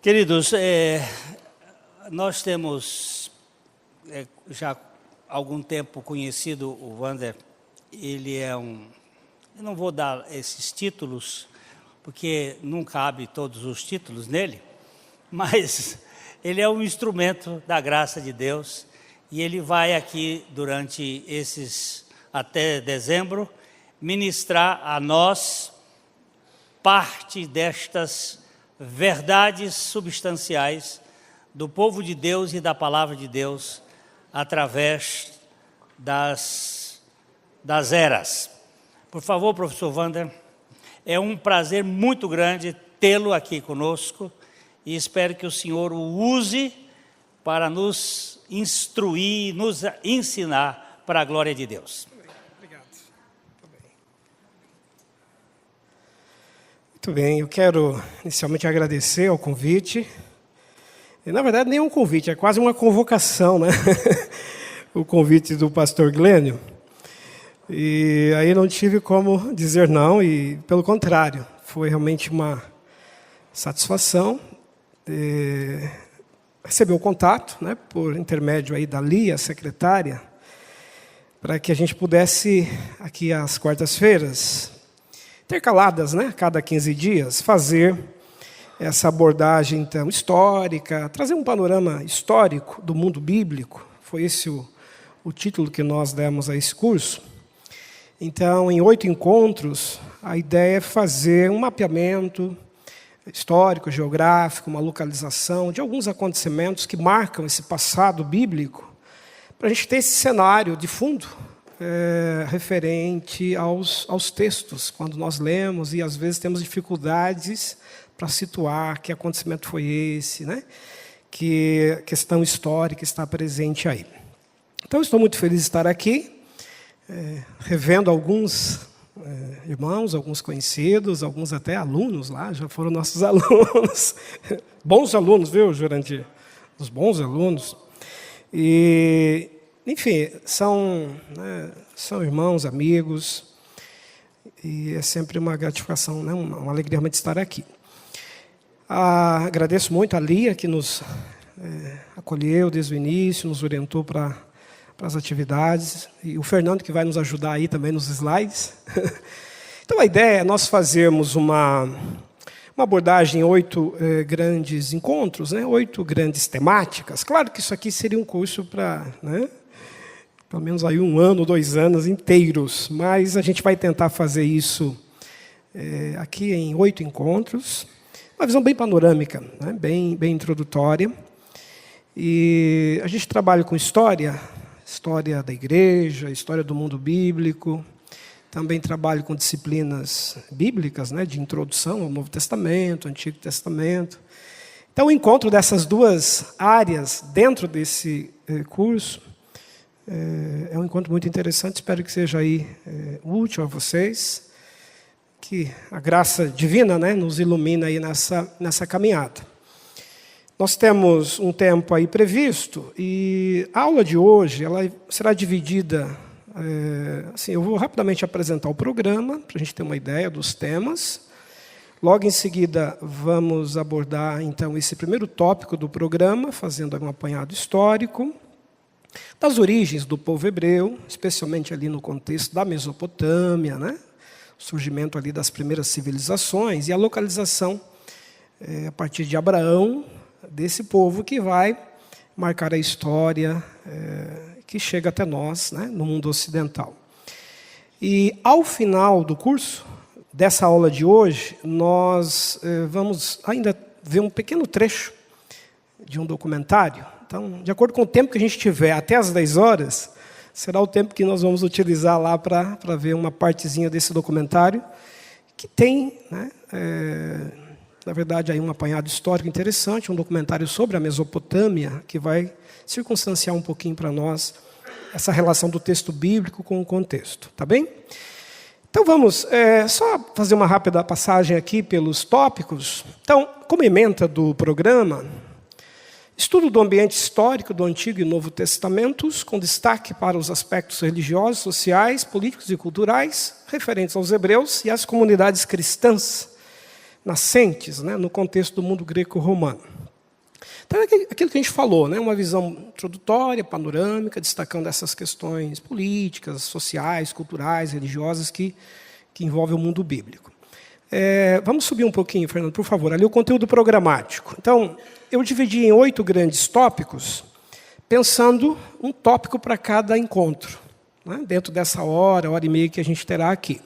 Queridos, nós temos já há algum tempo conhecido o Wander. Ele é eu não vou dar esses títulos, porque não cabe todos os títulos nele, mas ele é um instrumento da graça de Deus e ele vai aqui durante até dezembro, ministrar a nós parte destas verdades substanciais do povo de Deus e da palavra de Deus através das eras. Por favor, professor Wander, é um prazer muito grande tê-lo aqui conosco e espero que o senhor o use para nos instruir, nos ensinar para a glória de Deus. Obrigado. Muito bem, eu quero inicialmente agradecer ao convite. E, na verdade, nem é um convite, é quase uma convocação, né? O convite do pastor Glênio. E aí não tive como dizer não, e pelo contrário, foi realmente uma satisfação receber o contato, né, por intermédio aí da Lia, secretária, para que a gente pudesse, aqui às quartas-feiras, intercaladas, né, cada 15 dias, fazer essa abordagem então histórica, trazer um panorama histórico do mundo bíblico. Foi esse o título que nós demos a esse curso. Então, em 8 encontros, a ideia é fazer um mapeamento histórico, geográfico, uma localização de alguns acontecimentos que marcam esse passado bíblico, para a gente ter esse cenário de fundo referente aos textos, quando nós lemos e às vezes temos dificuldades para situar que acontecimento foi esse, né? Que questão histórica está presente aí. Então, estou muito feliz de estar aqui, revendo alguns irmãos, alguns conhecidos, alguns até alunos lá, já foram nossos alunos. Bons alunos, viu, Jurandir? Os bons alunos. E, enfim, são irmãos, amigos, e é sempre uma gratificação, né? Uma alegria realmente estar aqui. Agradeço muito a Lia, que nos acolheu desde o início, nos orientou para as atividades, e o Fernando, que vai nos ajudar aí também nos slides. Então, a ideia é nós fazermos uma abordagem em 8 grandes encontros, né? 8 grandes temáticas. Claro que isso aqui seria um curso para, né, pelo menos aí 1 ano, 2 anos inteiros, mas a gente vai tentar fazer isso aqui em 8 encontros, uma visão bem panorâmica, né? bem introdutória. E a gente trabalha com história da igreja, história do mundo bíblico. Também trabalho com disciplinas bíblicas, né, de introdução ao Novo Testamento, Antigo Testamento. Então, o encontro dessas 2 áreas dentro desse curso é um encontro muito interessante. Espero que seja aí útil a vocês, que a graça divina, né, nos ilumina aí nessa caminhada. Nós temos um tempo aí previsto e a aula de hoje ela será dividida. Assim, eu vou rapidamente apresentar o programa para a gente ter uma ideia dos temas. Logo em seguida vamos abordar então esse primeiro tópico do programa, fazendo um apanhado histórico das origens do povo hebreu, especialmente ali no contexto da Mesopotâmia, né? O surgimento ali das primeiras civilizações e a localização a partir de Abraão, desse povo que vai marcar a história que chega até nós, né, no mundo ocidental. E, ao final do curso, dessa aula de hoje, nós vamos ainda ver um pequeno trecho de um documentário. Então, de acordo com o tempo que a gente tiver, até às 10 horas, será o tempo que nós vamos utilizar lá para ver uma partezinha desse documentário, que tem, né, na verdade, aí um apanhado histórico interessante, um documentário sobre a Mesopotâmia, que vai circunstanciar um pouquinho para nós essa relação do texto bíblico com o contexto. Tá bem? Então, vamos só fazer uma rápida passagem aqui pelos tópicos. Então, como ementa do programa, estudo do ambiente histórico do Antigo e Novo Testamentos, com destaque para os aspectos religiosos, sociais, políticos e culturais, referentes aos hebreus e às comunidades cristãs, nascentes, né, no contexto do mundo greco-romano. Então, é aquilo que a gente falou, né, uma visão introdutória, panorâmica, destacando essas questões políticas, sociais, culturais, religiosas que envolvem o mundo bíblico. Vamos subir um pouquinho, Fernando, por favor, ali o conteúdo programático. Então, eu dividi em 8 grandes tópicos, pensando um tópico para cada encontro, né, dentro dessa hora e meia que a gente terá aqui.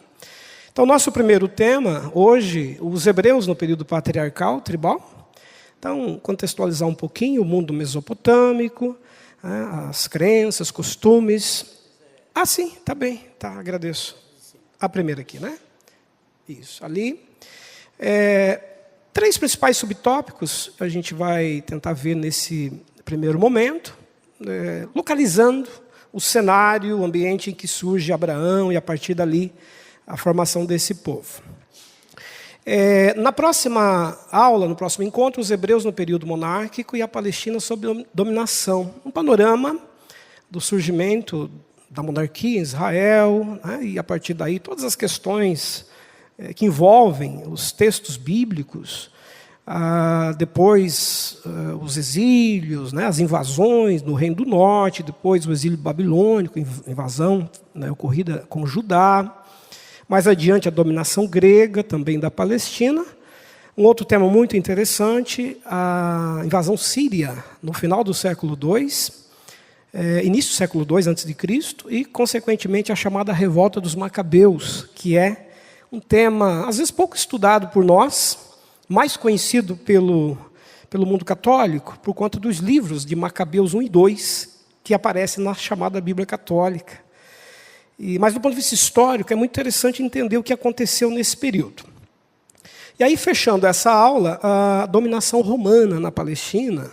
Então, nosso primeiro tema, hoje, os hebreus no período patriarcal, tribal. Então, contextualizar um pouquinho o mundo mesopotâmico, né, as crenças, costumes. Ah, sim, tá bem, tá, agradeço. A primeira aqui, né? Isso, ali. 3 principais subtópicos a gente vai tentar ver nesse primeiro momento, localizando o cenário, o ambiente em que surge Abraão e, a partir dali, a formação desse povo. Na próxima aula, no próximo encontro, os hebreus no período monárquico e a Palestina sob dominação. Um panorama do surgimento da monarquia em Israel, né, e, a partir daí, todas as questões que envolvem os textos bíblicos, depois os exílios, né, as invasões no Reino do Norte, depois o exílio babilônico, invasão, né, ocorrida com Judá. Mais adiante, a dominação grega, também da Palestina. Um outro tema muito interessante, a invasão síria, no final do século II, início do século II a.C., e, consequentemente, a chamada revolta dos Macabeus, que é um tema, às vezes, pouco estudado por nós, mais conhecido pelo mundo católico, por conta dos livros de Macabeus 1 e 2, que aparecem na chamada Bíblia Católica. Mas, do ponto de vista histórico, é muito interessante entender o que aconteceu nesse período. E aí, fechando essa aula, a dominação romana na Palestina,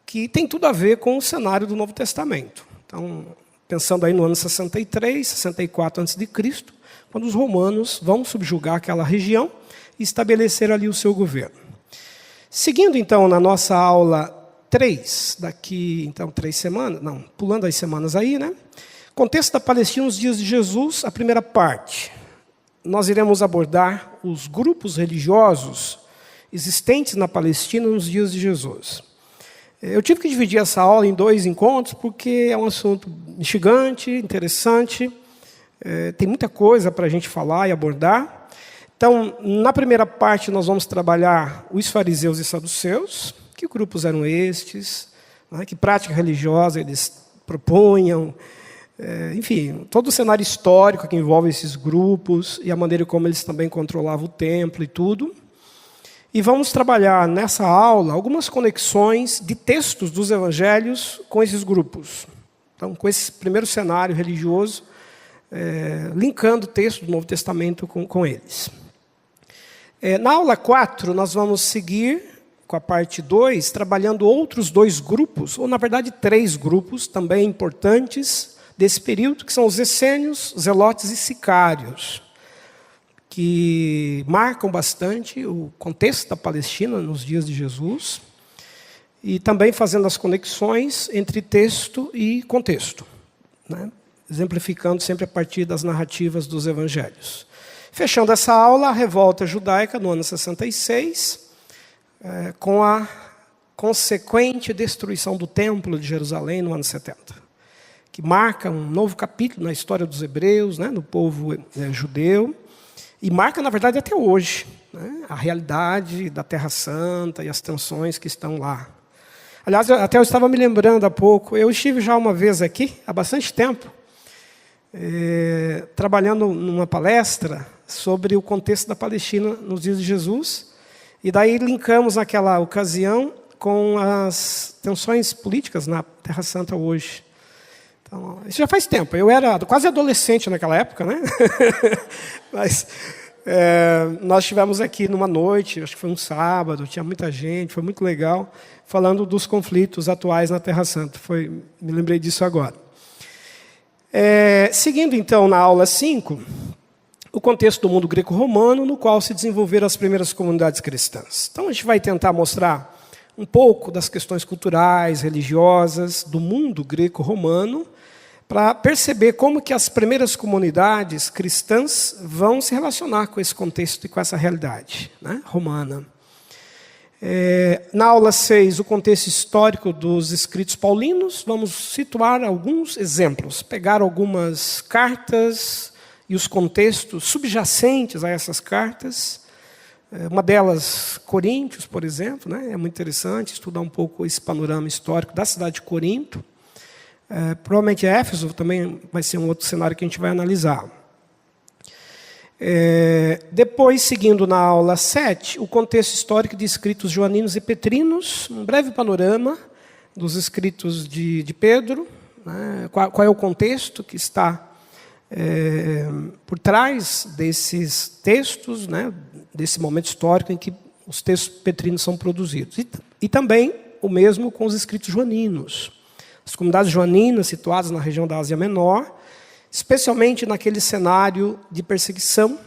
que tem tudo a ver com o cenário do Novo Testamento. Então, pensando aí no ano 63, 64 a.C., quando os romanos vão subjugar aquela região e estabelecer ali o seu governo. Seguindo, então, na nossa aula 3, daqui, então, 3 semanas, não, pulando as semanas aí, né? Contexto da Palestina nos dias de Jesus, a primeira parte. Nós iremos abordar os grupos religiosos existentes na Palestina nos dias de Jesus. Eu tive que dividir essa aula em 2 encontros, porque é um assunto instigante, interessante, tem muita coisa para a gente falar e abordar. Então, na primeira parte, nós vamos trabalhar os fariseus e saduceus. Que grupos eram estes? Né, que prática religiosa eles propunham? Enfim, todo o cenário histórico que envolve esses grupos e a maneira como eles também controlavam o templo e tudo. E vamos trabalhar nessa aula algumas conexões de textos dos evangelhos com esses grupos. Então, com esse primeiro cenário religioso, linkando o texto do Novo Testamento com eles. Na aula 4, nós vamos seguir com a parte 2, trabalhando outros 2 grupos, ou na verdade 3 grupos também importantes desse período, que são os essênios, zelotes e sicários, que marcam bastante o contexto da Palestina nos dias de Jesus, e também fazendo as conexões entre texto e contexto, né? Exemplificando sempre a partir das narrativas dos evangelhos. Fechando essa aula, a revolta judaica no ano 66, com a consequente destruição do templo de Jerusalém no ano 70. Que marca um novo capítulo na história dos hebreus, né, no povo judeu, e marca, na verdade, até hoje, né, a realidade da Terra Santa e as tensões que estão lá. Aliás, até eu estava me lembrando há pouco, eu estive já uma vez aqui, há bastante tempo, trabalhando numa palestra sobre o contexto da Palestina nos dias de Jesus, e daí linkamos naquela ocasião com as tensões políticas na Terra Santa hoje. Então, isso já faz tempo. Eu era quase adolescente naquela época, né? Mas nós estivemos aqui numa noite, acho que foi um sábado, tinha muita gente, foi muito legal, falando dos conflitos atuais na Terra Santa. Me lembrei disso agora. Seguindo, então, na aula 5, o contexto do mundo greco-romano, no qual se desenvolveram as primeiras comunidades cristãs. Então, a gente vai tentar mostrar um pouco das questões culturais, religiosas, do mundo greco-romano, para perceber como que as primeiras comunidades cristãs vão se relacionar com esse contexto e com essa realidade, né, romana. Na aula 6, o contexto histórico dos escritos paulinos, vamos situar alguns exemplos, pegar algumas cartas e os contextos subjacentes a essas cartas. Uma delas, Coríntios, por exemplo, né? É muito interessante estudar um pouco esse panorama histórico da cidade de Corinto. Provavelmente Éfeso também vai ser um outro cenário que a gente vai analisar. Depois, seguindo na aula 7, o contexto histórico de escritos joaninos e petrinos, um breve panorama dos escritos de Pedro, né? Qual é o contexto que está por trás desses textos, né? Desse momento histórico em que os textos petrinos são produzidos. E também o mesmo com os escritos joaninos. As comunidades joaninas situadas na região da Ásia Menor, especialmente naquele cenário de perseguição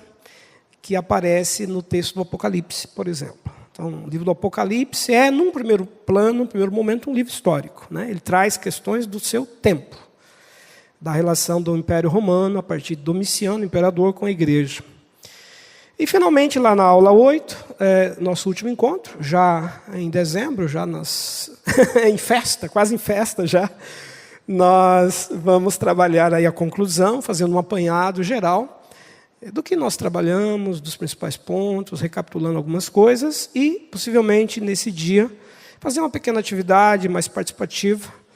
que aparece no texto do Apocalipse, por exemplo. Então, o livro do Apocalipse é, num primeiro plano, num primeiro momento, um livro histórico, né? Ele traz questões do seu tempo, da relação do Império Romano, a partir de Domiciano, imperador, com a igreja. E, finalmente, lá na aula 8, nosso último encontro, já em dezembro, já em festa, quase em festa já, nós vamos trabalhar aí a conclusão, fazendo um apanhado geral do que nós trabalhamos, dos principais pontos, recapitulando algumas coisas e, possivelmente, nesse dia, fazer uma pequena atividade mais participativa,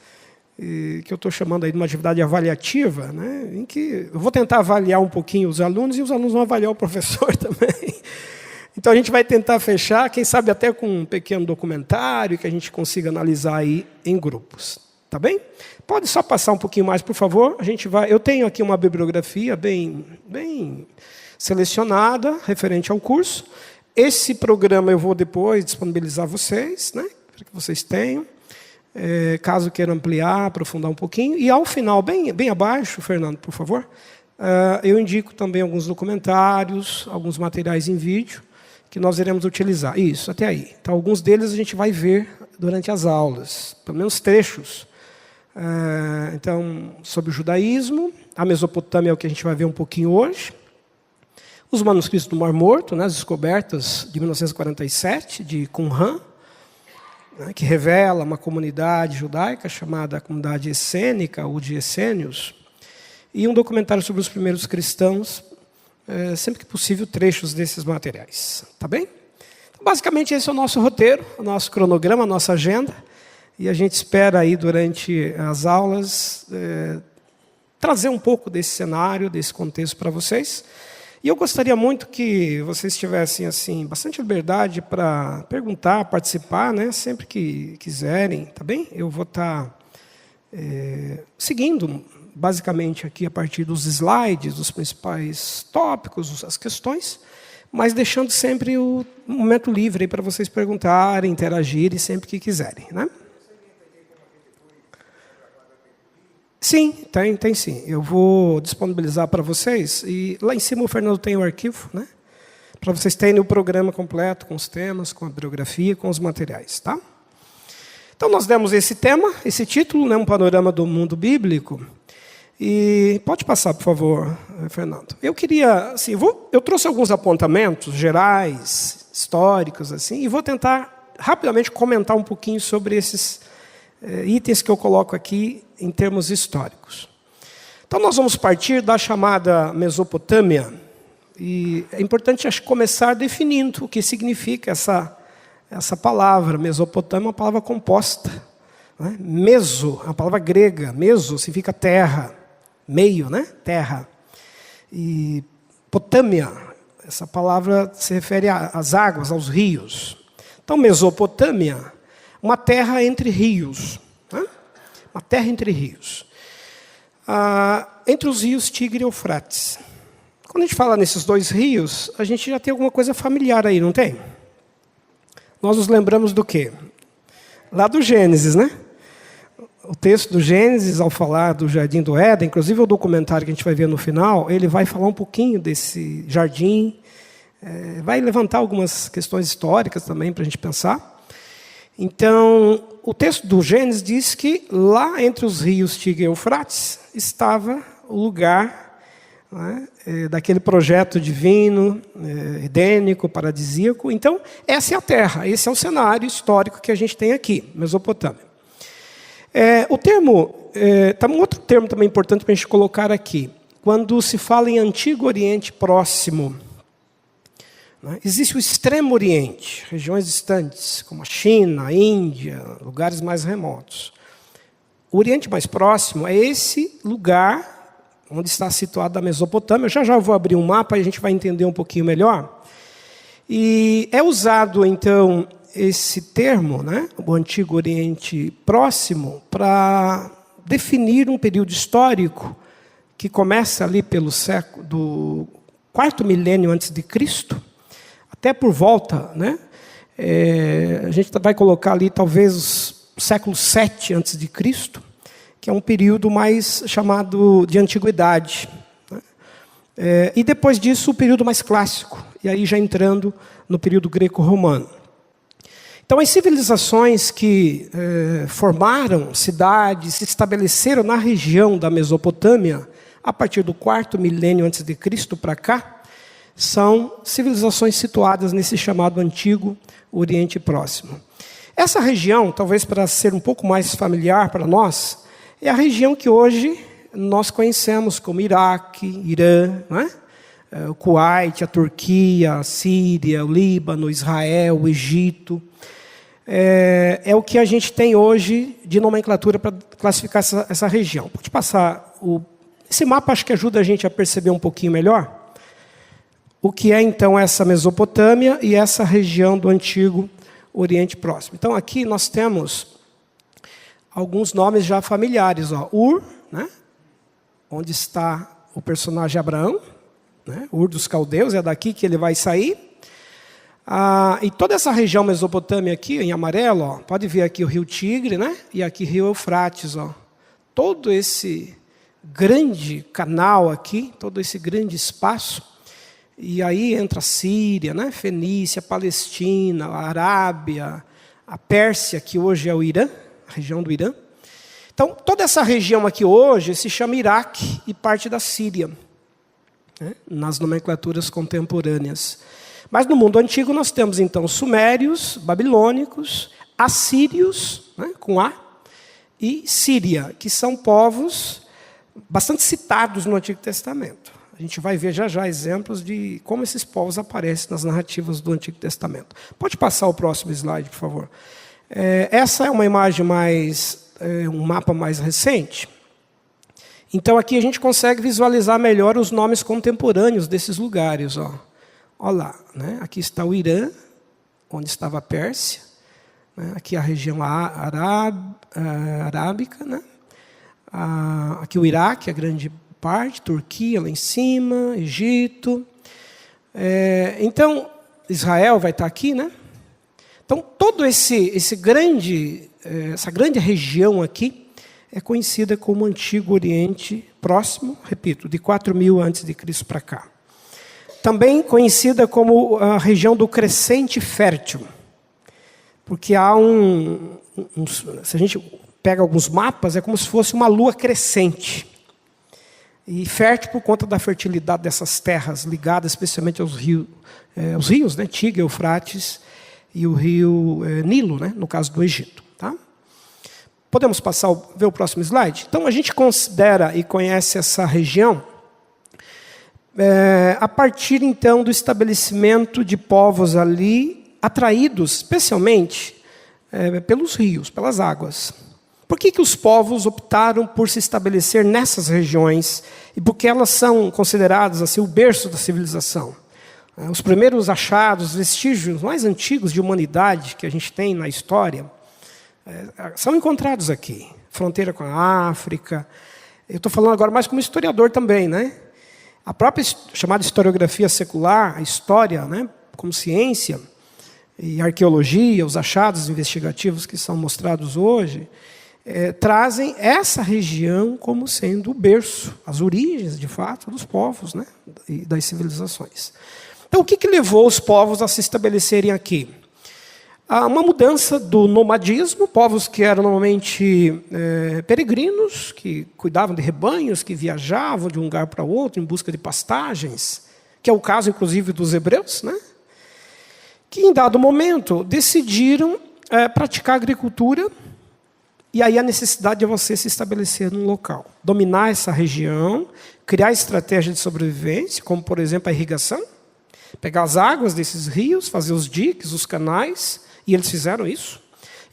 que eu estou chamando aí de uma atividade avaliativa, né, em que eu vou tentar avaliar um pouquinho os alunos e os alunos vão avaliar o professor também. Então, a gente vai tentar fechar, quem sabe até com um pequeno documentário que a gente consiga analisar aí em grupos. Tá bem? Pode só passar um pouquinho mais, por favor? Eu tenho aqui uma bibliografia bem selecionada, referente ao curso. Esse programa eu vou depois disponibilizar a vocês, né, para que vocês tenham, caso queiram ampliar, aprofundar um pouquinho. E, ao final, bem abaixo, Fernando, por favor, eu indico também alguns documentários, alguns materiais em vídeo, que nós iremos utilizar. Isso, até aí. Então, alguns deles a gente vai ver durante as aulas, pelo menos trechos. Então, sobre o judaísmo, a Mesopotâmia é o que a gente vai ver um pouquinho hoje. Os manuscritos do Mar Morto, né, as descobertas de 1947, de Qumran, né, que revela uma comunidade judaica chamada comunidade essênica, ou de essênios, e um documentário sobre os primeiros cristãos, sempre que possível, trechos desses materiais. Tá bem? Então, basicamente, esse é o nosso roteiro, o nosso cronograma, a nossa agenda. E a gente espera aí, durante as aulas, trazer um pouco desse cenário, desse contexto para vocês. E eu gostaria muito que vocês tivessem assim, bastante liberdade para perguntar, participar, né, sempre que quiserem, tá bem? Eu vou estar seguindo, basicamente, aqui a partir dos slides, dos principais tópicos, as questões, mas deixando sempre o momento livre para vocês perguntarem, interagirem sempre que quiserem, né? Sim, tem sim. Eu vou disponibilizar para vocês. E lá em cima o Fernando tem o arquivo, né? Para vocês terem o programa completo, com os temas, com a bibliografia, com os materiais. Tá? Então, nós demos esse tema, esse título, né? Um panorama do mundo bíblico. E pode passar, por favor, Fernando. Eu queria, assim, eu trouxe alguns apontamentos gerais, históricos, assim, e vou tentar rapidamente comentar um pouquinho sobre esses itens que eu coloco aqui em termos históricos. Então, nós vamos partir da chamada Mesopotâmia. E é importante, acho, começar definindo o que significa essa palavra. Mesopotâmia é uma palavra composta. Né? Meso, a palavra grega. Meso significa terra. Meio, né? Terra. E Potâmia, essa palavra se refere às águas, aos rios. Então, Mesopotâmia, uma terra entre rios. Né? Uma terra entre rios. Entre os rios Tigre e Eufrates. Quando a gente fala nesses dois rios, a gente já tem alguma coisa familiar aí, não tem? Nós nos lembramos do quê? Lá do Gênesis, né? O texto do Gênesis, ao falar do Jardim do Éden, inclusive o documentário que a gente vai ver no final, ele vai falar um pouquinho desse jardim, vai levantar algumas questões históricas também para a gente pensar. Então, o texto do Gênesis diz que lá entre os rios Tigre e Eufrates estava o lugar, né, daquele projeto divino, edênico, paradisíaco. Então, essa é a terra, esse é o cenário histórico que a gente tem aqui, Mesopotâmia. O termo, um outro termo também importante para a gente colocar aqui. Quando se fala em Antigo Oriente Próximo, né, existe o Extremo Oriente, regiões distantes, como a China, a Índia, lugares mais remotos. O Oriente mais Próximo é esse lugar onde está situada a Mesopotâmia. Já eu vou abrir um mapa e a gente vai entender um pouquinho melhor. E é usado, então, esse termo, né, o Antigo Oriente Próximo, para definir um período histórico que começa ali pelo século do quarto milênio antes de Cristo, até por volta, né, a gente vai colocar ali talvez o século 7 antes de Cristo, que é um período mais chamado de antiguidade, né? E depois disso o período mais clássico, e aí já entrando no período greco-romano. Então as civilizações que formaram cidades, se estabeleceram na região da Mesopotâmia, a partir do quarto milênio antes de Cristo para cá, são civilizações situadas nesse chamado Antigo Oriente Próximo. Essa região, talvez para ser um pouco mais familiar para nós, é a região que hoje nós conhecemos como Iraque, Irã, né? O Kuwait, a Turquia, a Síria, o Líbano, Israel, o Egito. É o que a gente tem hoje de nomenclatura para classificar essa região. Pode passar esse mapa, acho que ajuda a gente a perceber um pouquinho melhor o que é então essa Mesopotâmia e essa região do Antigo Oriente Próximo. Então aqui nós temos alguns nomes já familiares. Ur, né, onde está o personagem Abraão, né, Ur dos Caldeus, é daqui que ele vai sair. E toda essa região Mesopotâmia aqui, em amarelo, pode ver aqui o rio Tigre, né, e aqui o rio Eufrates. Todo esse grande canal aqui, todo esse grande espaço. E aí entra a Síria, né, Fenícia, Palestina, a Arábia, a Pérsia, que hoje é o Irã, a região do Irã. Então, toda essa região aqui hoje se chama Iraque e parte da Síria, né, nas nomenclaturas contemporâneas. Mas no mundo antigo nós temos, então, sumérios, babilônicos, assírios, né, com A, e Síria, que são povos bastante citados no Antigo Testamento. A gente vai ver já exemplos de como esses povos aparecem nas narrativas do Antigo Testamento. Pode passar o próximo slide, por favor. Essa é uma imagem um mapa mais recente. Então aqui a gente consegue visualizar melhor os nomes contemporâneos desses lugares. Olha lá, né? Aqui está o Irã, onde estava a Pérsia. Né? Aqui a região arábica. Né? Aqui o Iraque, a grande parte, Turquia lá em cima, Egito. Então, Israel vai estar aqui, né? Então, todo essa grande região aqui é conhecida como Antigo Oriente Próximo, repito, de 4.000 a.C. para cá. Também conhecida como a região do crescente fértil, porque há se a gente pega alguns mapas, é como se fosse uma lua crescente. E fértil por conta da fertilidade dessas terras, ligadas especialmente aos rios, né, Tigre, Eufrates e o rio Nilo, né, no caso do Egito. Tá? Podemos ver o próximo slide? Então, a gente considera e conhece essa região a partir, então, do estabelecimento de povos ali, atraídos especialmente pelos rios, pelas águas. Por que os povos optaram por se estabelecer nessas regiões? E porque elas são consideradas assim, o berço da civilização. Os primeiros achados, vestígios mais antigos de humanidade que a gente tem na história, são encontrados aqui. Fronteira com a África. Eu estou falando agora mais como historiador também, né? A própria chamada historiografia secular, a história, né, como ciência, e arqueologia, os achados investigativos que são mostrados hoje, trazem essa região como sendo o berço, as origens, de fato, dos povos, né, e das civilizações. Então, o que levou os povos a se estabelecerem aqui? Há uma mudança do nomadismo, povos que eram normalmente peregrinos, que cuidavam de rebanhos, que viajavam de um lugar para outro em busca de pastagens, que é o caso, inclusive, dos hebreus, né? Que, em dado momento, decidiram praticar agricultura, e aí a necessidade de você se estabelecer num local, dominar essa região, criar estratégias de sobrevivência, como, por exemplo, a irrigação, pegar as águas desses rios, fazer os diques, os canais, e eles fizeram isso,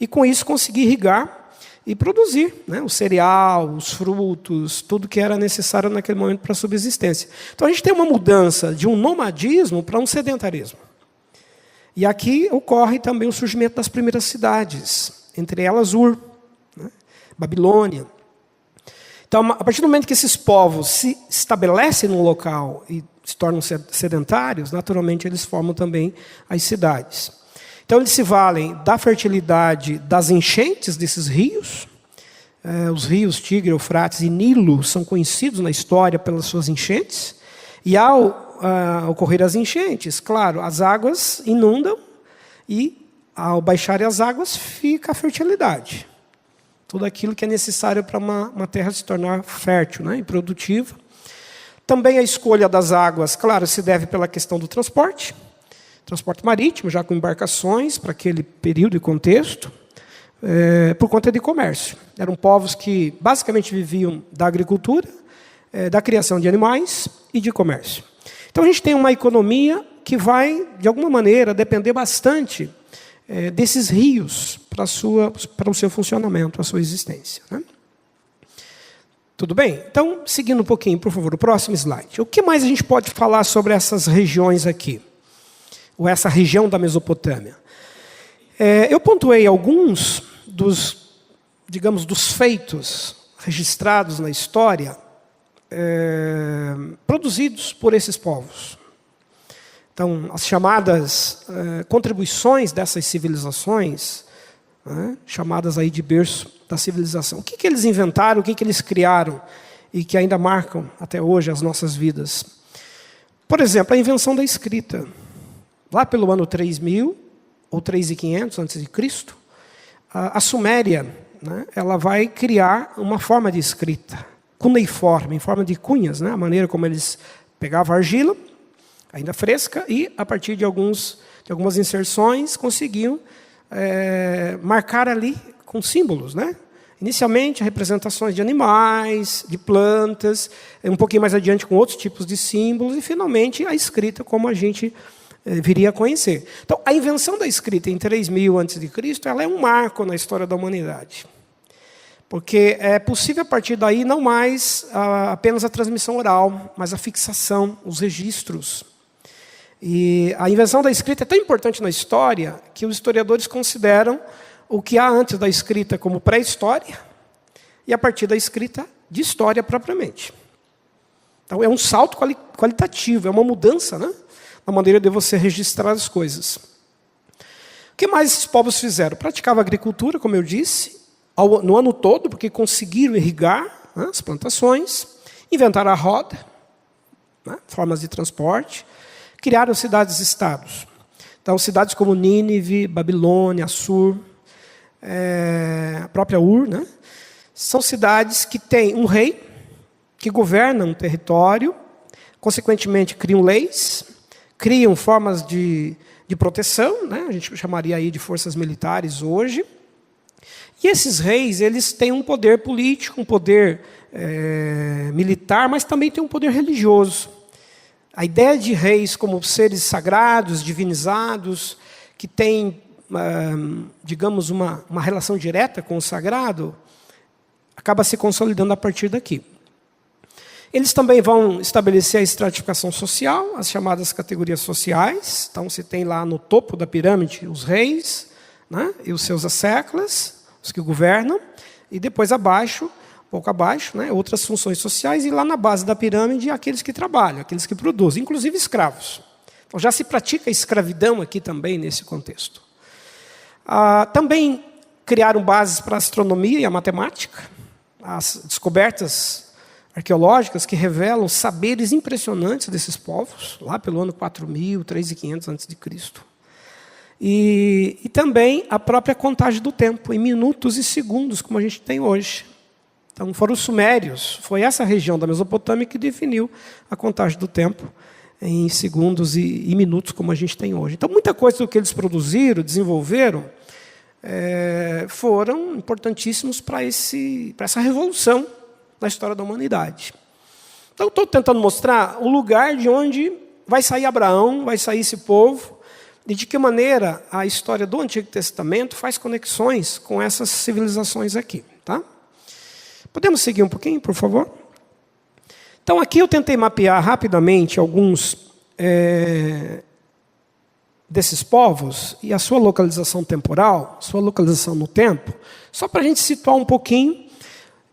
e com isso conseguir irrigar e produzir, né, o cereal, os frutos, tudo que era necessário naquele momento para a subsistência. Então a gente tem uma mudança de um nomadismo para um sedentarismo. E aqui ocorre também o surgimento das primeiras cidades, entre elas Ur, né, Babilônia. Então, a partir do momento que esses povos se estabelecem num local e se tornam sedentários, naturalmente eles formam também as cidades. Então, eles se valem da fertilidade das enchentes desses rios. Os rios Tigre, Eufrates e Nilo são conhecidos na história pelas suas enchentes. E ao ocorrer as enchentes, claro, as águas inundam e, ao baixarem as águas, fica a fertilidade. Tudo aquilo que é necessário para uma terra se tornar fértil, né, e produtiva. Também a escolha das águas, claro, se deve pela questão do transporte marítimo, já com embarcações para aquele período e contexto, por conta de comércio. Eram povos que basicamente viviam da agricultura, da criação de animais e de comércio. Então a gente tem uma economia que vai, de alguma maneira, depender bastante desses rios para o seu funcionamento, a sua existência, né? Tudo bem? Então, seguindo um pouquinho, por favor, o próximo slide. O que mais a gente pode falar sobre essas regiões aqui? Ou essa região da Mesopotâmia? Eu pontuei alguns dos, digamos, dos feitos registrados na história, produzidos por esses povos. Então, as chamadas contribuições dessas civilizações, né, chamadas aí de berço da civilização. O que eles inventaram, o que eles criaram e que ainda marcam até hoje as nossas vidas? Por exemplo, a invenção da escrita. Lá pelo ano 3000 ou 3500 a.C., a Suméria, né, ela vai criar uma forma de escrita cuneiforme, em forma de cunhas, né, a maneira como eles pegavam argila, ainda fresca, e a partir de algumas inserções conseguiam marcar ali com símbolos, né? Inicialmente, representações de animais, de plantas, um pouquinho mais adiante com outros tipos de símbolos, e finalmente a escrita como a gente viria a conhecer. Então, a invenção da escrita em 3000 a.C., ela é um marco na história da humanidade. Porque é possível, a partir daí, não mais apenas a transmissão oral, mas a fixação, os registros. E a invenção da escrita é tão importante na história que os historiadores consideram o que há antes da escrita como pré-história e, a partir da escrita, de história propriamente. Então, é um salto qualitativo, é uma mudança, né, na maneira de você registrar as coisas. O que mais esses povos fizeram? Praticavam agricultura, como eu disse, no ano todo, porque conseguiram irrigar, né, as plantações, inventaram a roda, né, formas de transporte, criaram cidades-estados. Então, cidades como Nínive, Babilônia, Assur, a própria Ur, né, são cidades que têm um rei, que governa um território, consequentemente criam leis, criam formas de proteção, né, a gente chamaria aí de forças militares hoje. E esses reis, eles têm um poder político, um poder militar, mas também têm um poder religioso. A ideia de reis como seres sagrados, divinizados, que têm, digamos, uma relação direta com o sagrado, acaba se consolidando a partir daqui. Eles também vão estabelecer a estratificação social, as chamadas categorias sociais. Então, se tem lá no topo da pirâmide os reis, né, e os seus asseclas, os que governam, e depois abaixo, pouco abaixo, né, outras funções sociais, e lá na base da pirâmide aqueles que trabalham, aqueles que produzem, inclusive escravos. Então já se pratica a escravidão aqui também nesse contexto. Também criaram bases para a astronomia e a matemática, as descobertas arqueológicas que revelam saberes impressionantes desses povos, lá pelo ano 4000, 3500 a.C. E também a própria contagem do tempo, em minutos e segundos, como a gente tem hoje. Então, foram os sumérios, foi essa região da Mesopotâmia que definiu a contagem do tempo em segundos e minutos, como a gente tem hoje. Então, muita coisa do que eles produziram, desenvolveram, foram importantíssimos para essa revolução na história da humanidade. Então, estou tentando mostrar o lugar de onde vai sair Abraão, vai sair esse povo, e de que maneira a história do Antigo Testamento faz conexões com essas civilizações aqui. Tá? Podemos seguir um pouquinho, por favor? Então, aqui eu tentei mapear rapidamente alguns desses povos e a sua localização temporal, sua localização no tempo, só para a gente situar um pouquinho,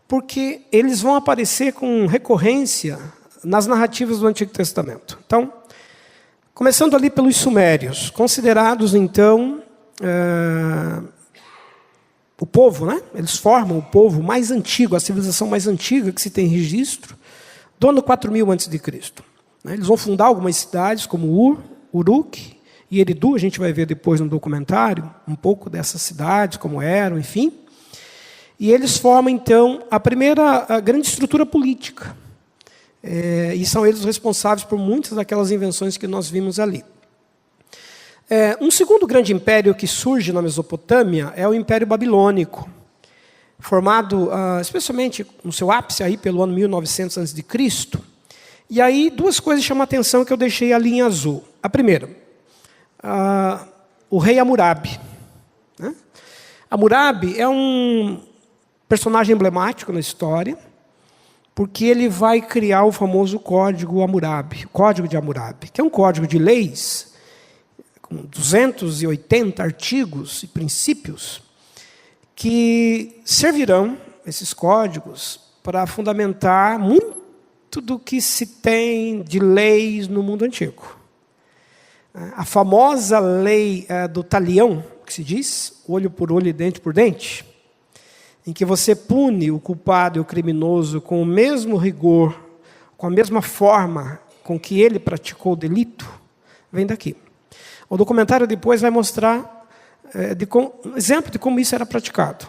porque eles vão aparecer com recorrência nas narrativas do Antigo Testamento. Então, começando ali pelos sumérios, considerados, então, o povo, né? Eles formam o povo mais antigo, a civilização mais antiga que se tem registro, do ano 4000 a.C. Eles vão fundar algumas cidades, como Ur, Uruk e Eridu, a gente vai ver depois no documentário, um pouco dessas cidades, como eram, enfim. E eles formam, então, a grande estrutura política. E são eles responsáveis por muitas daquelas invenções que nós vimos ali. Um segundo grande império que surge na Mesopotâmia é o Império Babilônico, formado especialmente no seu ápice aí pelo ano 1900 a.C. E aí duas coisas chamam a atenção que eu deixei ali em azul. A primeira, o rei Hammurabi. Né? Hammurabi é um personagem emblemático na história, porque ele vai criar o famoso Código Hammurabi, o Código de Hammurabi, que é um código de leis com 280 artigos e princípios que servirão, esses códigos, para fundamentar muito do que se tem de leis no mundo antigo. A famosa lei do talião, que se diz, olho por olho e dente por dente, em que você pune o culpado e o criminoso com o mesmo rigor, com a mesma forma com que ele praticou o delito, vem daqui. O documentário depois vai mostrar um exemplo de como isso era praticado.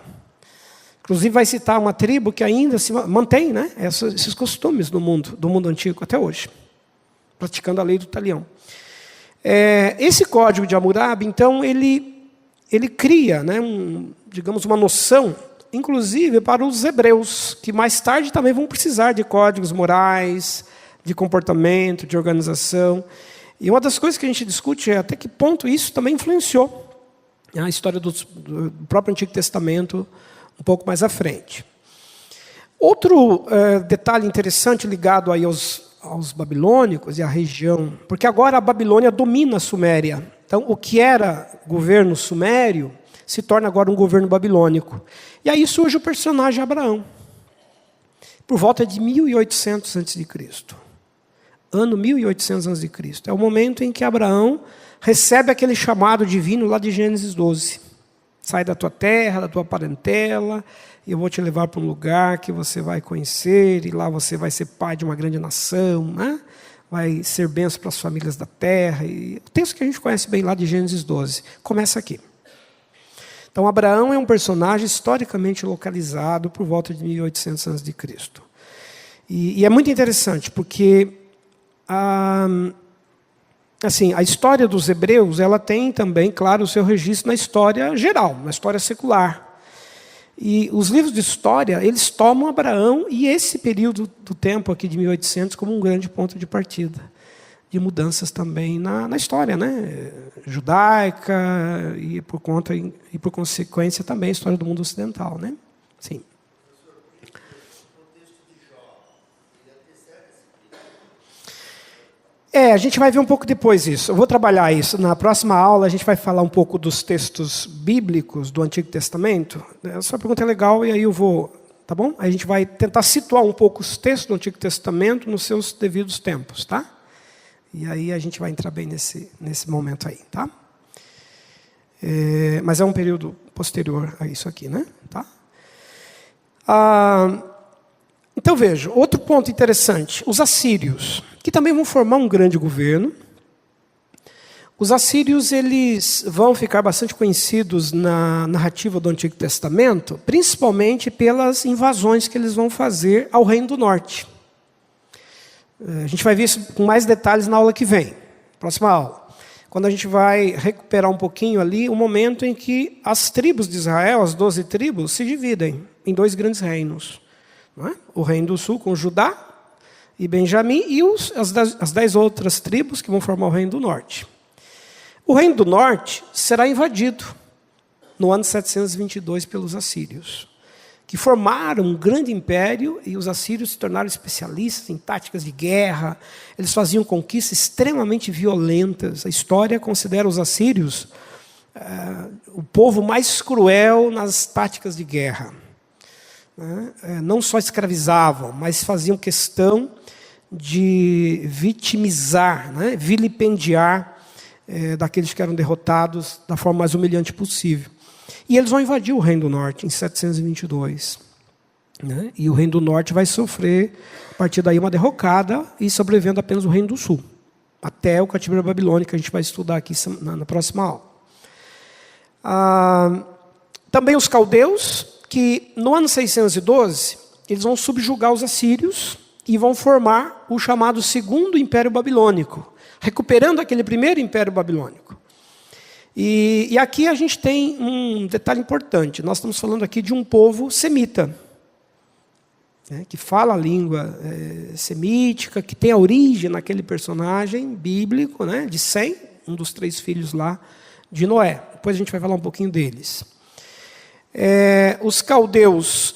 Inclusive vai citar uma tribo que ainda se mantém, né, esses costumes do mundo antigo até hoje, praticando a lei do talião. Esse código de Hammurabi, então, ele cria, né, digamos, uma noção, inclusive para os hebreus, que mais tarde também vão precisar de códigos morais, de comportamento, de organização. E uma das coisas que a gente discute é até que ponto isso também influenciou a história do próprio Antigo Testamento um pouco mais à frente. Outro detalhe interessante ligado aí aos babilônicos e à região, porque agora a Babilônia domina a Suméria. Então, o que era governo sumério se torna agora um governo babilônico. E aí surge o personagem Abraão, por volta de 1800 a.C. Ano 1800 a.C. É o momento em que Abraão recebe aquele chamado divino lá de Gênesis 12. Sai da tua terra, da tua parentela, e eu vou te levar para um lugar que você vai conhecer, e lá você vai ser pai de uma grande nação, né? Vai ser bênção para as famílias da terra. E o texto que a gente conhece bem lá de Gênesis 12 começa aqui. Então, Abraão é um personagem historicamente localizado por volta de 1800 a.C. E é muito interessante, porque assim, a história dos hebreus ela tem também, claro, o seu registro na história geral, na história secular. E os livros de história, eles tomam Abraão e esse período do tempo aqui de 1800 como um grande ponto de partida, de mudanças também na história, né, judaica e por consequência também a história do mundo ocidental, né? Sim. A gente vai ver um pouco depois isso. Eu vou trabalhar isso. Na próxima aula, a gente vai falar um pouco dos textos bíblicos do Antigo Testamento. Essa pergunta é legal e aí eu vou... Tá bom? Aí a gente vai tentar situar um pouco os textos do Antigo Testamento nos seus devidos tempos, tá? E aí a gente vai entrar bem nesse momento aí, tá? Mas é um período posterior a isso aqui, né? Tá? Então, veja, outro ponto interessante. Os assírios, que também vão formar um grande governo. Os assírios eles vão ficar bastante conhecidos na narrativa do Antigo Testamento, principalmente pelas invasões que eles vão fazer ao Reino do Norte. A gente vai ver isso com mais detalhes na aula que vem, próxima aula. Quando a gente vai recuperar um pouquinho ali o momento em que as tribos de Israel, as 12 tribos, se dividem em 2 grandes reinos. Não é? O Reino do Sul com Judá e Benjamim e as 10 outras tribos que vão formar o Reino do Norte. O Reino do Norte será invadido no ano 722 pelos assírios, que formaram um grande império, e os assírios se tornaram especialistas em táticas de guerra. Eles faziam conquistas extremamente violentas. A história considera os assírios o povo mais cruel nas táticas de guerra. Não só escravizavam, mas faziam questão de vitimizar, vilipendiar daqueles que eram derrotados da forma mais humilhante possível. E eles vão invadir o Reino do Norte em 722. E o Reino do Norte vai sofrer, a partir daí, uma derrocada, e sobrevivendo apenas o Reino do Sul, até o cativeiro babilônico, que a gente vai estudar aqui na próxima aula. Também os caldeus, que no ano 612, eles vão subjugar os assírios e vão formar o chamado Segundo Império Babilônico, recuperando aquele primeiro Império Babilônico. E aqui a gente tem um detalhe importante. Nós estamos falando aqui de um povo semita, que fala a língua semítica, que tem a origem naquele personagem bíblico, de Sem, um dos 3 filhos lá de Noé. Depois a gente vai falar um pouquinho deles. Os caldeus,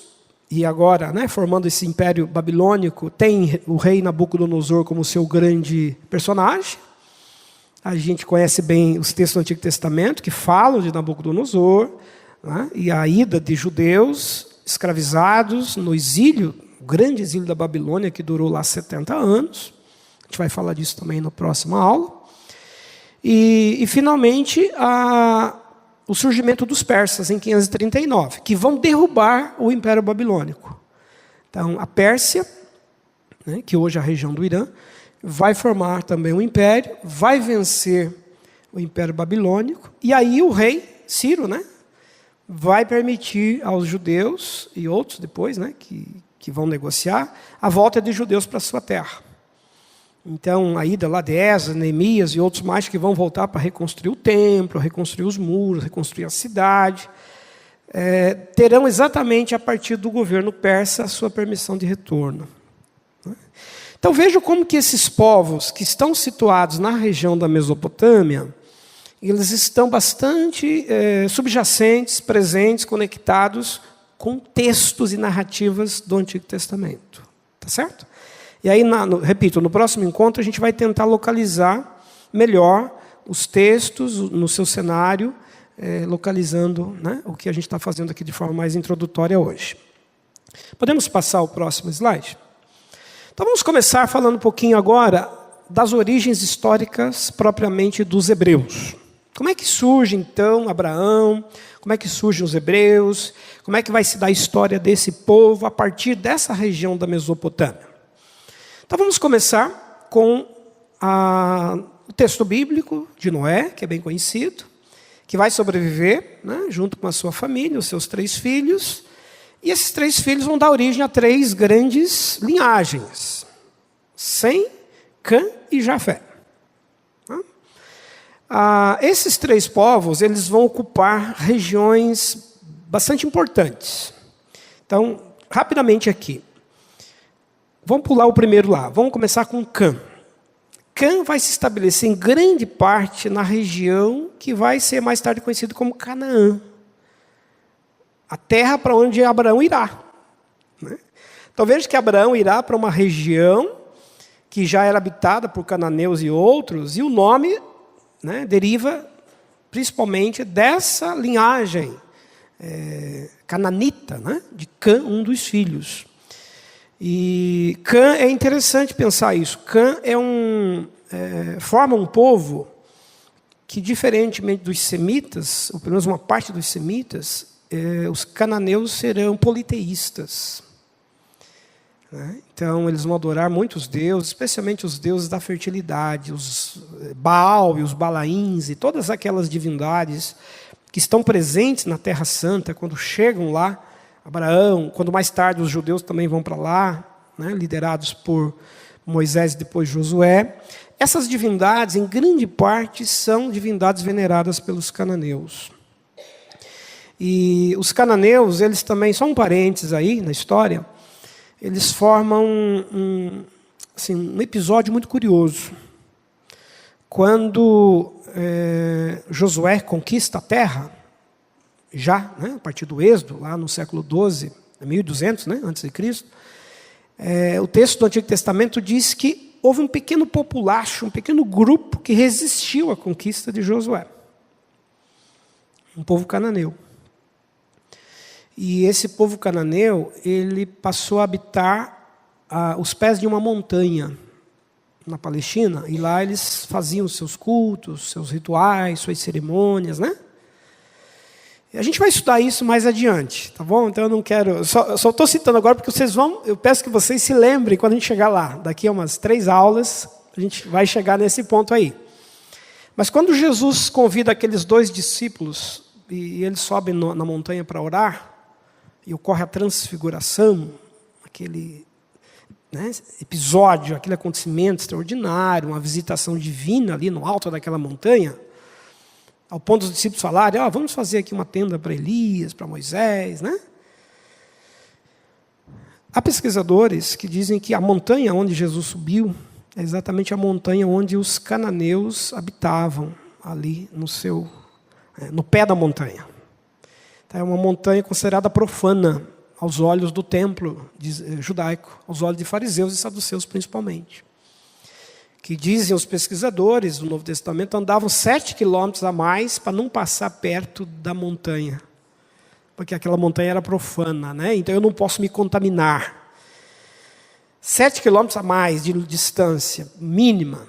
e agora, formando esse Império Babilônico, tem o rei Nabucodonosor como seu grande personagem. A gente conhece bem os textos do Antigo Testamento, que falam de Nabucodonosor, e a ida de judeus escravizados no exílio, o grande exílio da Babilônia, que durou lá 70 anos. A gente vai falar disso também na próxima aula. E finalmente, o surgimento dos persas, em 539, que vão derrubar o Império Babilônico. Então, a Pérsia, que hoje é a região do Irã, vai formar também um império, vai vencer o Império Babilônico, e aí o rei Ciro, vai permitir aos judeus, e outros depois, que vão negociar, a volta de judeus para a sua terra. Então, a ida lá de Esdras, Neemias e outros mais que vão voltar para reconstruir o templo, reconstruir os muros, reconstruir a cidade, terão exatamente a partir do governo persa a sua permissão de retorno. Então vejam como que esses povos que estão situados na região da Mesopotâmia, eles estão bastante subjacentes, presentes, conectados com textos e narrativas do Antigo Testamento. Tá certo? E aí, repito, no próximo encontro a gente vai tentar localizar melhor os textos no seu cenário, localizando o que a gente está fazendo aqui de forma mais introdutória hoje. Podemos passar o próximo slide? Então vamos começar falando um pouquinho agora das origens históricas propriamente dos hebreus. Como é que surge então Abraão? Como é que surgem os hebreus? Como é que vai se dar a história desse povo a partir dessa região da Mesopotâmia? Então vamos começar com o texto bíblico de Noé, que é bem conhecido, que vai sobreviver junto com a sua família, os seus 3 filhos. E esses 3 filhos vão dar origem a 3 grandes linhagens: Sem, Cã e Jafé. Esses 3 povos eles vão ocupar regiões bastante importantes. Então, rapidamente aqui. Vamos pular o primeiro lá. Vamos começar com Cã. Cã vai se estabelecer em grande parte na região que vai ser mais tarde conhecida como Canaã. A terra para onde Abraão irá. Então veja que Abraão irá para uma região que já era habitada por cananeus e outros, e o nome deriva principalmente dessa linhagem cananita, de Cã, um dos filhos. E Cã, é interessante pensar isso. Cã forma um povo que, diferentemente dos semitas, ou pelo menos uma parte dos semitas, os cananeus serão politeístas. né? Então, eles vão adorar muitos deuses, especialmente os deuses da fertilidade, os Baal e os Balaíns e todas aquelas divindades que estão presentes na Terra Santa quando chegam lá. Abraão, quando mais tarde os judeus também vão para lá, né, liderados por Moisés e depois Josué. Essas divindades, em grande parte, são divindades veneradas pelos cananeus. E os cananeus, eles também, só um parênteses aí na história, eles formam um episódio muito curioso. Quando Josué conquista a terra, já, né, a partir do Êxodo, lá no século XII, 1200, né, antes de Cristo, o texto do Antigo Testamento diz que houve um pequeno populacho, um pequeno grupo que resistiu à conquista de Josué. Um povo cananeu. E esse povo cananeu, ele passou a habitar os pés de uma montanha na Palestina, e lá eles faziam seus cultos, seus rituais, suas cerimônias, né? E a gente vai estudar isso mais adiante, tá bom? Então eu não quero, só estou citando agora porque eu peço que vocês se lembrem quando a gente chegar lá. Daqui a umas 3 aulas, a gente vai chegar nesse ponto aí. Mas quando Jesus convida aqueles 2 discípulos, e eles sobem na montanha para orar, e ocorre a transfiguração, aquele, né, episódio, aquele acontecimento extraordinário, uma visitação divina ali no alto daquela montanha, ao ponto dos discípulos falarem, vamos fazer aqui uma tenda para Elias, para Moisés, né? Há pesquisadores que dizem que a montanha onde Jesus subiu é exatamente a montanha onde os cananeus habitavam, ali no pé da montanha. Então, é uma montanha considerada profana aos olhos do templo judaico, aos olhos de fariseus e saduceus principalmente. Que dizem os pesquisadores do Novo Testamento, andavam 7 quilômetros a mais para não passar perto da montanha. Porque aquela montanha era profana, né? Então eu não posso me contaminar. 7 quilômetros a mais de distância, mínima.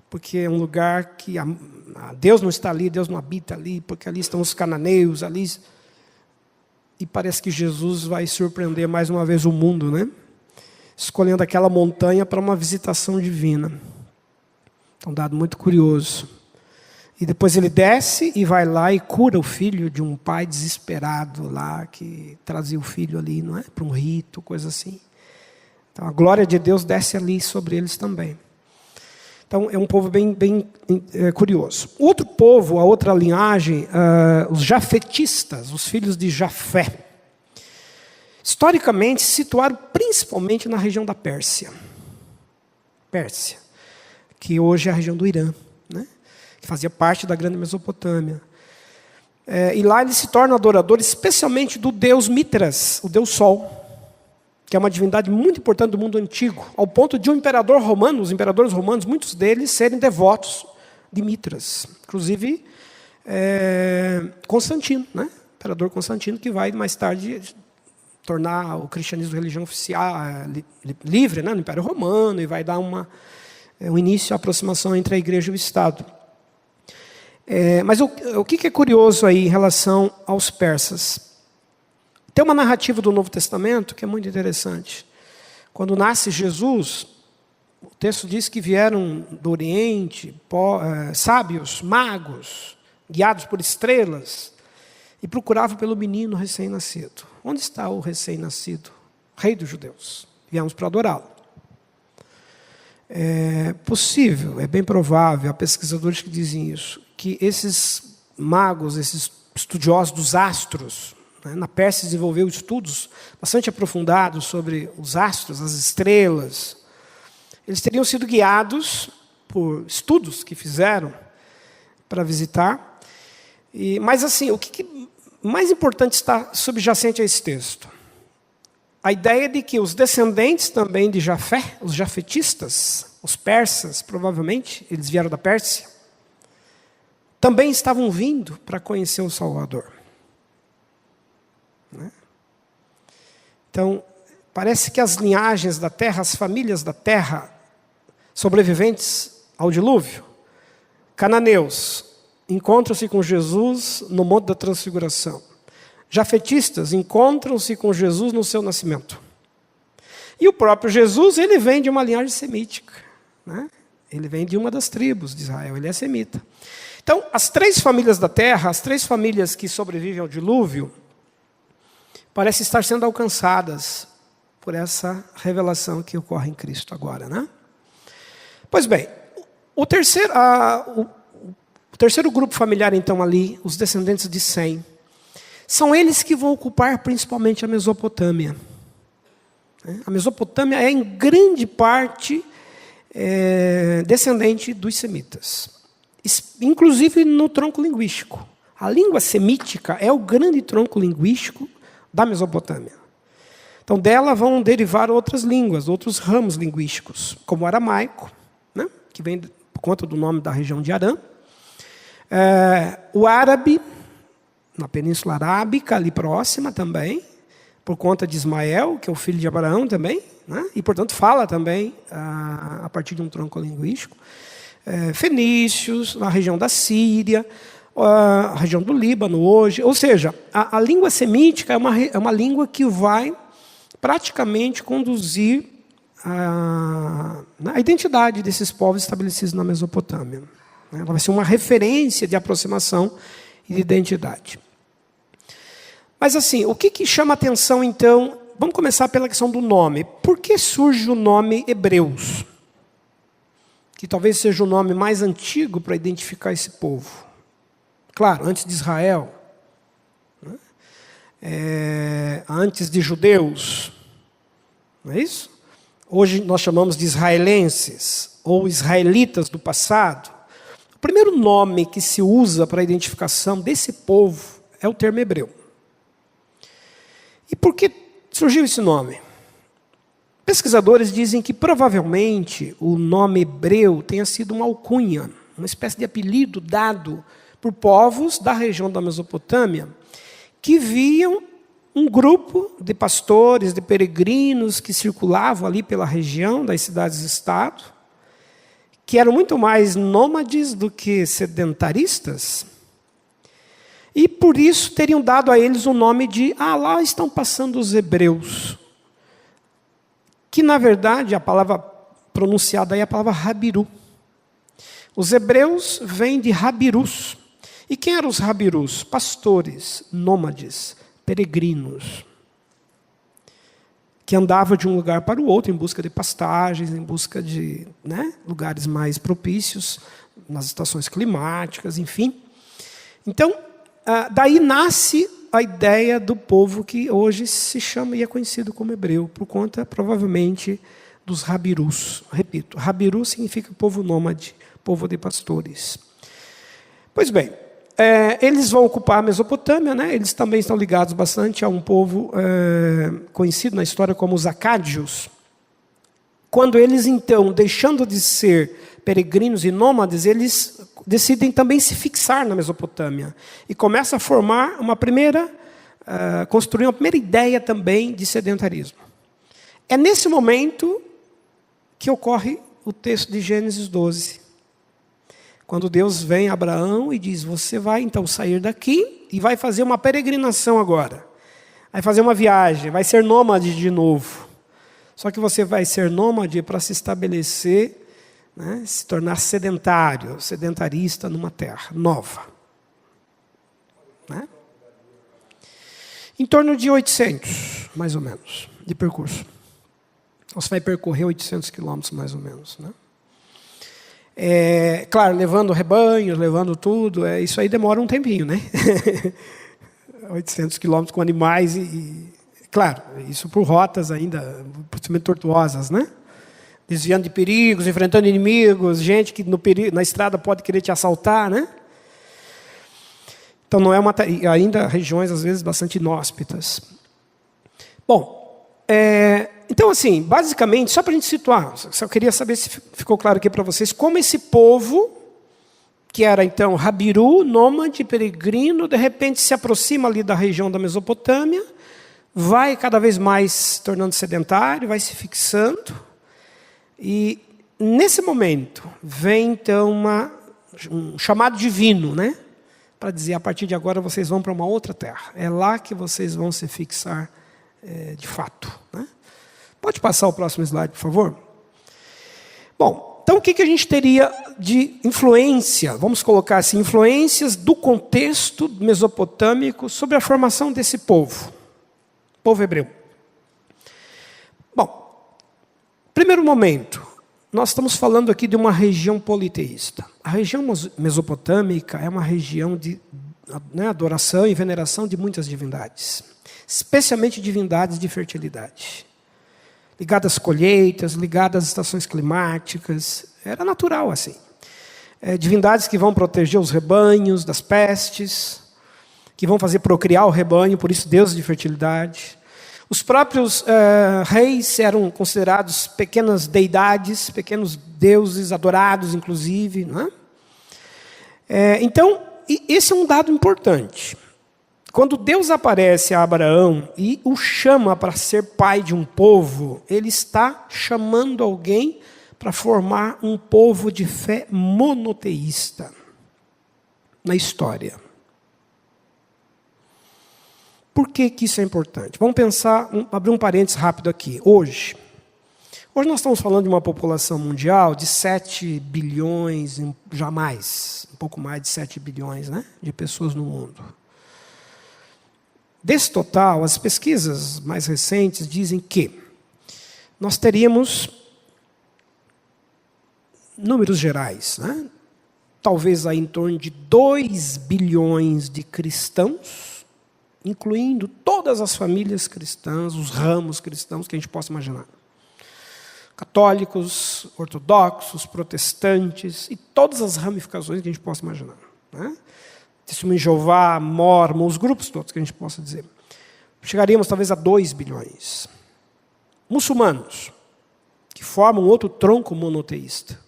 Porque é um lugar que Deus não está ali, Deus não habita ali, porque ali estão os cananeus, ali. E parece que Jesus vai surpreender mais uma vez o mundo, né? Escolhendo aquela montanha para uma visitação divina. É um dado muito curioso. E depois ele desce e vai lá e cura o filho de um pai desesperado lá, que trazia o filho ali, não é? Para um rito, coisa assim. Então a glória de Deus desce ali sobre eles também. Então é um povo bem curioso. Outro povo, a outra linhagem, os jafetistas, os filhos de Jafé. Historicamente, se situaram principalmente na região da Pérsia. Pérsia, que hoje é a região do Irã, né? Que fazia parte da grande Mesopotâmia. E lá eles se tornam adoradores especialmente do deus Mitras, o deus Sol, que é uma divindade muito importante do mundo antigo, ao ponto de os imperadores romanos, muitos deles serem devotos de Mitras. Inclusive, Constantino, né? Imperador Constantino, que vai mais tarde tornar o cristianismo religião oficial, livre, né, no Império Romano, e vai dar um início à aproximação entre a igreja e o Estado. Mas o que é curioso aí em relação aos persas? Tem uma narrativa do Novo Testamento que é muito interessante. Quando nasce Jesus, o texto diz que vieram do Oriente sábios, magos, guiados por estrelas, e procuravam pelo menino recém-nascido. Onde está o recém-nascido? Rei dos judeus. Viemos para adorá-lo. É possível, é bem provável, há pesquisadores que dizem isso, que esses magos, esses estudiosos dos astros, né, na Pérsia desenvolveu estudos bastante aprofundados sobre os astros, as estrelas. Eles teriam sido guiados por estudos que fizeram para visitar. Mas assim, o que mais importante está subjacente a esse texto? A ideia de que os descendentes também de Jafé, os jafetistas, os persas, provavelmente, eles vieram da Pérsia, também estavam vindo para conhecer o Salvador. Né? Então, parece que as linhagens da terra, as famílias da terra, sobreviventes ao dilúvio, cananeus, encontram-se com Jesus no Monte da Transfiguração. Jafetistas encontram-se com Jesus no seu nascimento. E o próprio Jesus, ele vem de uma linhagem semítica, né? Ele vem de uma das tribos de Israel, ele é semita. Então, as 3 famílias da terra, as 3 famílias que sobrevivem ao dilúvio, parecem estar sendo alcançadas por essa revelação que ocorre em Cristo agora, né? Pois bem, o terceiro grupo familiar, então, ali, os descendentes de Sem, são eles que vão ocupar principalmente a Mesopotâmia. A Mesopotâmia é, em grande parte, descendente dos semitas, inclusive no tronco linguístico. A língua semítica é o grande tronco linguístico da Mesopotâmia. Então, dela vão derivar outras línguas, outros ramos linguísticos, como o aramaico, né, que vem por conta do nome da região de Arã, o árabe, na Península Arábica, ali próxima também, por conta de Ismael, que é o filho de Abraão também, né, e, portanto, fala também a partir de um tronco linguístico. Fenícios, na região da Síria, a região do Líbano hoje. Ou seja, a língua semítica é uma língua que vai praticamente conduzir a identidade desses povos estabelecidos na Mesopotâmia. Ela vai ser uma referência de aproximação e de identidade. Mas assim, o que chama atenção então? Vamos começar pela questão do nome. Por que surge o nome Hebreus? Que talvez seja o nome mais antigo para identificar esse povo. Claro, antes de Israel, né? Antes de judeus, não é isso? Hoje nós chamamos de israelenses, ou israelitas do passado. O primeiro nome que se usa para a identificação desse povo é o termo hebreu. E por que surgiu esse nome? Pesquisadores dizem que provavelmente o nome hebreu tenha sido uma alcunha, uma espécie de apelido dado por povos da região da Mesopotâmia que viam um grupo de pastores, de peregrinos que circulavam ali pela região das cidades-estado, que eram muito mais nômades do que sedentaristas, e por isso teriam dado a eles o nome de lá estão passando os hebreus, que na verdade a palavra pronunciada aí é a palavra Rabiru. Os hebreus vêm de Rabirus. E quem eram os Rabirus? Pastores, nômades, peregrinos, que andavam de um lugar para o outro em busca de pastagens, em busca de lugares mais propícios, nas estações climáticas, enfim. Então, daí nasce a ideia do povo que hoje se chama e é conhecido como hebreu, por conta, provavelmente, dos Rabirus. Repito, Rabiru significa povo nômade, povo de pastores. Pois bem, eles vão ocupar a Mesopotâmia, né? Eles também estão ligados bastante a um povo conhecido na história como os acádios. Quando eles, então, deixando de ser peregrinos e nômades, eles decidem também se fixar na Mesopotâmia e começam a formar construir uma primeira ideia também de sedentarismo. É nesse momento que ocorre o texto de Gênesis 12. Quando Deus vem a Abraão e diz, você vai então sair daqui e vai fazer uma peregrinação agora. Vai fazer uma viagem, vai ser nômade de novo. Só que você vai ser nômade para se estabelecer, se tornar sedentário, sedentarista numa terra nova. Em torno de 800, mais ou menos, de percurso. Você vai percorrer 800 quilômetros, mais ou menos, claro, levando rebanhos, levando tudo, isso aí demora um tempinho, né? 800 quilômetros com animais claro, isso por rotas ainda, possivelmente tortuosas, né? Desviando de perigos, enfrentando inimigos, gente que na estrada pode querer te assaltar, né? Então não é ainda regiões às vezes bastante inóspitas. Bom, então, assim, basicamente, só para a gente situar, só queria saber se ficou claro aqui para vocês, como esse povo, que era então Rabiru, nômade, peregrino, de repente se aproxima ali da região da Mesopotâmia, vai cada vez mais se tornando sedentário, vai se fixando, e nesse momento vem então um chamado divino, para dizer, a partir de agora vocês vão para uma outra terra, é lá que vocês vão se fixar de fato, Pode passar o próximo slide, por favor? Bom, então o que a gente teria de influência? Vamos colocar assim, influências do contexto mesopotâmico sobre a formação desse povo hebreu. Bom, primeiro momento, nós estamos falando aqui de uma região politeísta. A região mesopotâmica é uma região de adoração e veneração de muitas divindades, especialmente divindades de fertilidade, ligadas às colheitas, ligadas às estações climáticas. Era natural assim. Divindades que vão proteger os rebanhos das pestes, que vão fazer procriar o rebanho, por isso deuses de fertilidade. Os próprios reis eram considerados pequenas deidades, pequenos deuses adorados, inclusive. Não é? Então, esse é um dado importante. Quando Deus aparece a Abraão e o chama para ser pai de um povo, ele está chamando alguém para formar um povo de fé monoteísta na história. Por que isso é importante? Vamos pensar, abrir um parênteses rápido aqui. Hoje nós estamos falando de uma população mundial de 7 bilhões, jamais, um pouco mais de 7 bilhões, né, de pessoas no mundo. Desse total, as pesquisas mais recentes dizem que nós teríamos números gerais, né, talvez aí em torno de 2 bilhões de cristãos, incluindo todas as famílias cristãs, os ramos cristãos que a gente possa imaginar. Católicos, ortodoxos, protestantes e todas as ramificações que a gente possa imaginar. Né? Testemunho de Jeová, Mórmon, os grupos todos que a gente possa dizer. Chegaríamos talvez a 2 bilhões. Muçulmanos, que formam outro tronco monoteísta.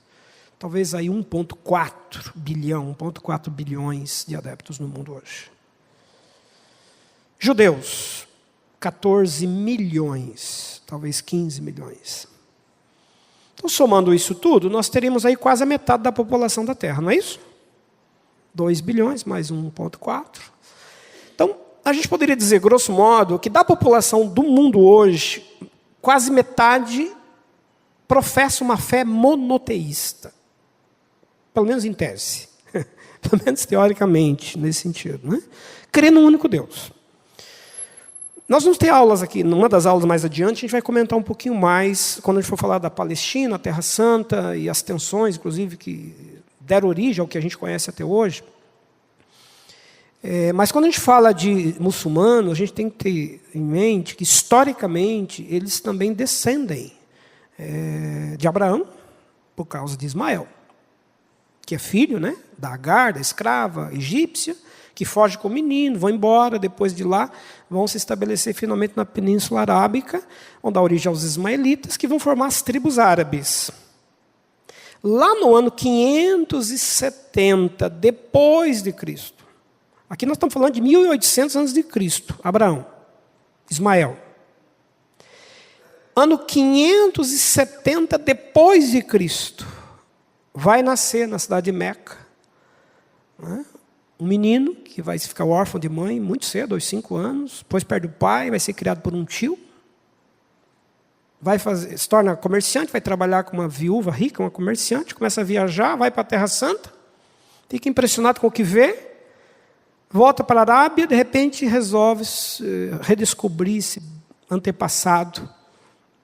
Talvez aí 1,4 bilhão, 1,4 bilhões de adeptos no mundo hoje. Judeus, 14 milhões, talvez 15 milhões. Então, somando isso tudo, nós teríamos aí quase a metade da população da Terra, não é isso? 2 bilhões mais 1,4. Então, a gente poderia dizer, grosso modo, que da população do mundo hoje, quase metade professa uma fé monoteísta. Pelo menos em tese. Pelo menos teoricamente, nesse sentido. Né? Crê num único Deus. Nós vamos ter aulas aqui, numa das aulas mais adiante, a gente vai comentar um pouquinho mais, quando a gente for falar da Palestina, a Terra Santa, e as tensões, inclusive, que deram origem ao que a gente conhece até hoje. Mas quando a gente fala de muçulmanos, a gente tem que ter em mente que, historicamente, eles também descendem de Abraão, por causa de Ismael, que é filho, né, da Agar, da escrava egípcia, que foge com o menino, vão embora, depois de lá vão se estabelecer finalmente na Península Arábica, onde dá origem aos ismaelitas, que vão formar as tribos árabes. Lá no ano 570 depois de Cristo, aqui nós estamos falando de 1800 antes de Cristo, Abraão, Ismael. Ano 570 depois de Cristo, vai nascer na cidade de Meca, né, um menino que vai ficar órfão de mãe muito cedo, aos 5 anos, depois perde o pai, vai ser criado por um tio, se torna comerciante, vai trabalhar com uma viúva rica, uma comerciante, começa a viajar, vai para a Terra Santa, fica impressionado com o que vê, volta para a Arábia, de repente resolve redescobrir esse antepassado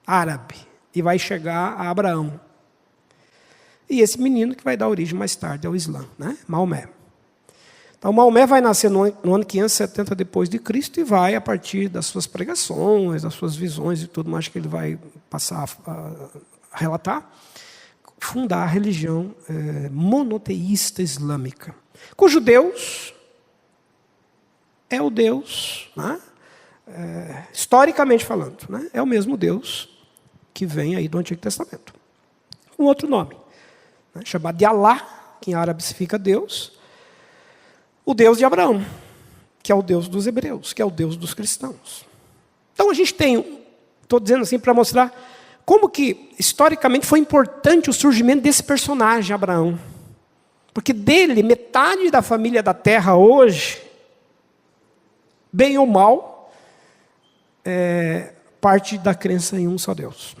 árabe e vai chegar a Abraão. E esse menino que vai dar origem mais tarde ao Islã, né? Maomé. Então, Maomé vai nascer no ano 570 depois de Cristo e vai, a partir das suas pregações, das suas visões e tudo mais que ele vai passar a relatar, fundar a religião monoteísta islâmica, cujo Deus é o Deus, né, historicamente falando, né, é o mesmo Deus que vem aí do Antigo Testamento. Um outro nome, né, chamado de Alá, que em árabe significa Deus, o Deus de Abraão, que é o Deus dos hebreus, que é o Deus dos cristãos. Então a gente tem, estou dizendo assim para mostrar como que historicamente foi importante o surgimento desse personagem, Abraão. Porque dele, metade da família da terra hoje, bem ou mal, parte da crença em um só Deus.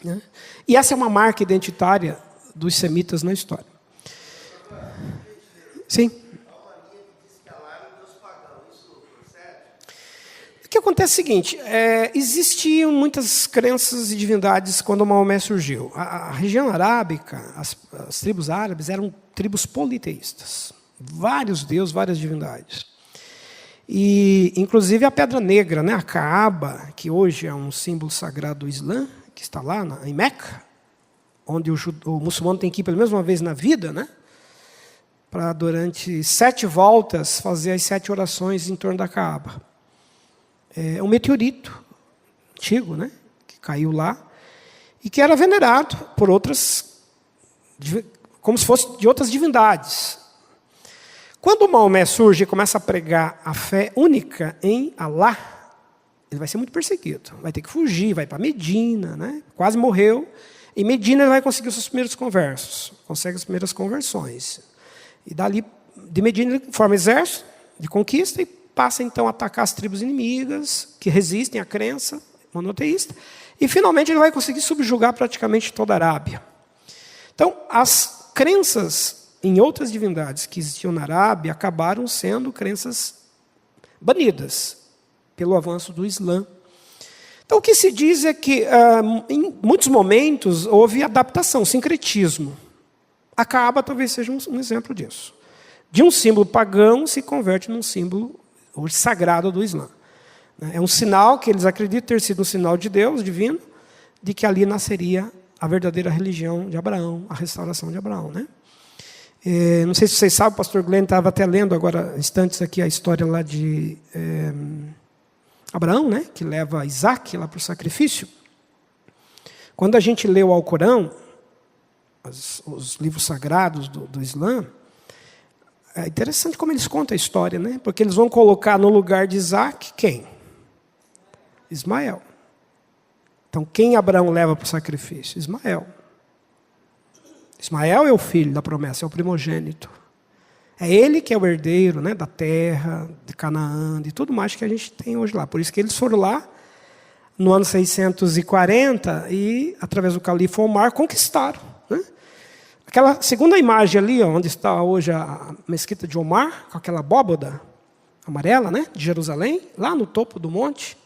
Né? E essa é uma marca identitária dos semitas na história. Sim. O que acontece é o seguinte, existiam muitas crenças e divindades quando Maomé surgiu. A região arábica, as tribos árabes eram tribos politeístas. Vários deuses, várias divindades. E, inclusive, a Pedra Negra, né, a Kaaba, que hoje é um símbolo sagrado do Islã, que está lá em Meca, onde o muçulmano tem que ir pela mesma vez na vida, né, para, durante 7 voltas, fazer as 7 orações em torno da Kaaba. É um meteorito antigo, né, que caiu lá, e que era venerado por outras, como se fosse de outras divindades. Quando Maomé surge e começa a pregar a fé única em Alá, ele vai ser muito perseguido. Vai ter que fugir, vai para Medina, né? Quase morreu. Em Medina ele vai conseguir os seus primeiros conversos, consegue as primeiras conversões. E dali, de Medina, ele forma exército de conquista e passa então a atacar as tribos inimigas, que resistem à crença monoteísta. E finalmente ele vai conseguir subjugar praticamente toda a Arábia. Então, as crenças em outras divindades que existiam na Arábia acabaram sendo crenças banidas pelo avanço do Islã. Então, o que se diz é que, em muitos momentos, houve adaptação, sincretismo. A Kaaba talvez seja um exemplo disso. De um símbolo pagão se converte num símbolo hoje sagrado do Islã. É um sinal que eles acreditam ter sido um sinal de Deus, divino, de que ali nasceria a verdadeira religião de Abraão, a restauração de Abraão, né? Não sei se vocês sabem, o pastor Glenn estava até lendo agora, instantes aqui, a história lá de Abraão, né, que leva Isaac lá para o sacrifício. Quando a gente lê o Alcorão, os livros sagrados do Islã, é interessante como eles contam a história, né? Porque eles vão colocar no lugar de Isaac quem? Ismael. Então, quem Abraão leva para o sacrifício? Ismael. Ismael é o filho da promessa, é o primogênito. É ele que é o herdeiro, né, da terra, de Canaã, de tudo mais que a gente tem hoje lá. Por isso que eles foram lá no ano 640 e, através do califa Omar, conquistaram. Né? Aquela segunda imagem ali, onde está hoje a mesquita de Omar, com aquela abóbada amarela, né, de Jerusalém, lá no topo do monte,